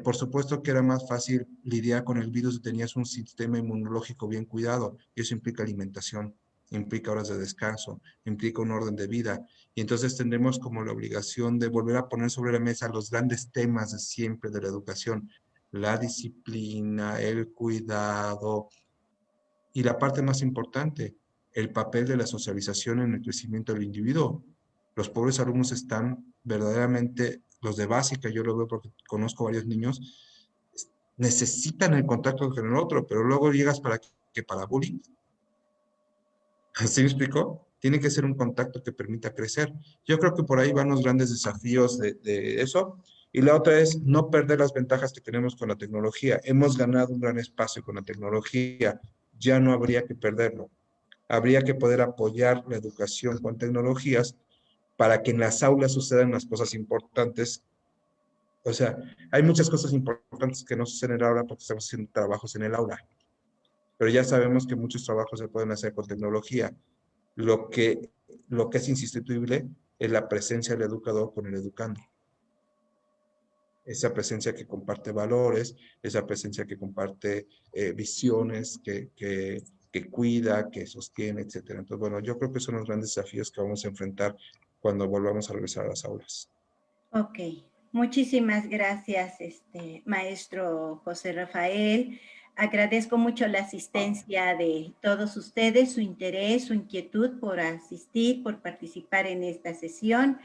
[SPEAKER 3] por supuesto que era más fácil lidiar con el virus si tenías un sistema inmunológico bien cuidado, y eso implica alimentación, implica horas de descanso, implica un orden de vida, y entonces tendremos como la obligación de volver a poner sobre la mesa los grandes temas de siempre de la educación, la disciplina, el cuidado, y la parte más importante, el papel de la socialización en el crecimiento del individuo. Los pobres alumnos están verdaderamente, los de básica, yo lo veo porque conozco varios niños, necesitan el contacto con el otro, pero luego llegas para bullying. ¿Así me explicó? Tiene que ser un contacto que permita crecer. Yo creo que por ahí van los grandes desafíos de eso. Y la otra es no perder las ventajas que tenemos con la tecnología. Hemos ganado un gran espacio con la tecnología. Ya no habría que perderlo. Habría que poder apoyar la educación con tecnologías para que en las aulas sucedan las cosas importantes. O sea, hay muchas cosas importantes que no suceden en el aula porque estamos haciendo trabajos en el aula. Pero ya sabemos que muchos trabajos se pueden hacer con tecnología. Lo que es insustituible es la presencia del educador con el educando. Esa presencia que comparte valores, esa presencia que comparte visiones, que cuida, que sostiene, etc. Entonces, bueno, yo creo que son los grandes desafíos que vamos a enfrentar cuando volvamos a regresar a las aulas.
[SPEAKER 2] Ok, muchísimas gracias, maestro José Rafael. Agradezco mucho la asistencia de todos ustedes, su interés, su inquietud por asistir, por participar en esta sesión.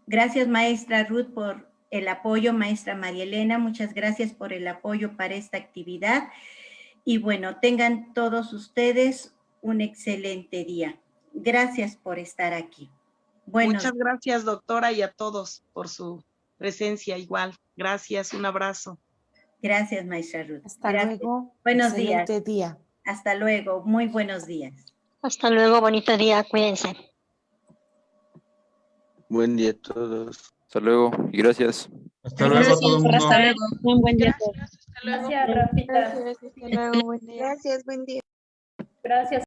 [SPEAKER 2] Gracias, maestra Ruth, por el apoyo. Maestra María Elena, muchas gracias por el apoyo para esta actividad. Y bueno, tengan todos ustedes un excelente día. Gracias por estar aquí.
[SPEAKER 7] Muchas gracias, doctora, y a todos por su presencia igual. Gracias, un abrazo.
[SPEAKER 2] Gracias, maestra Ruth.
[SPEAKER 6] Hasta luego.
[SPEAKER 2] Buenos días.
[SPEAKER 6] Excelente día.
[SPEAKER 2] Hasta luego. Muy buenos días.
[SPEAKER 1] Hasta luego, bonito día. Cuídense.
[SPEAKER 10] Buen día a todos.
[SPEAKER 9] Hasta luego y gracias.
[SPEAKER 3] Hasta luego a todo el mundo.
[SPEAKER 8] Hasta luego.
[SPEAKER 11] Un buen día.
[SPEAKER 5] Gracias, Rafita.
[SPEAKER 11] Gracias, hasta luego, buen día.
[SPEAKER 12] Gracias, buen día.
[SPEAKER 5] Gracias.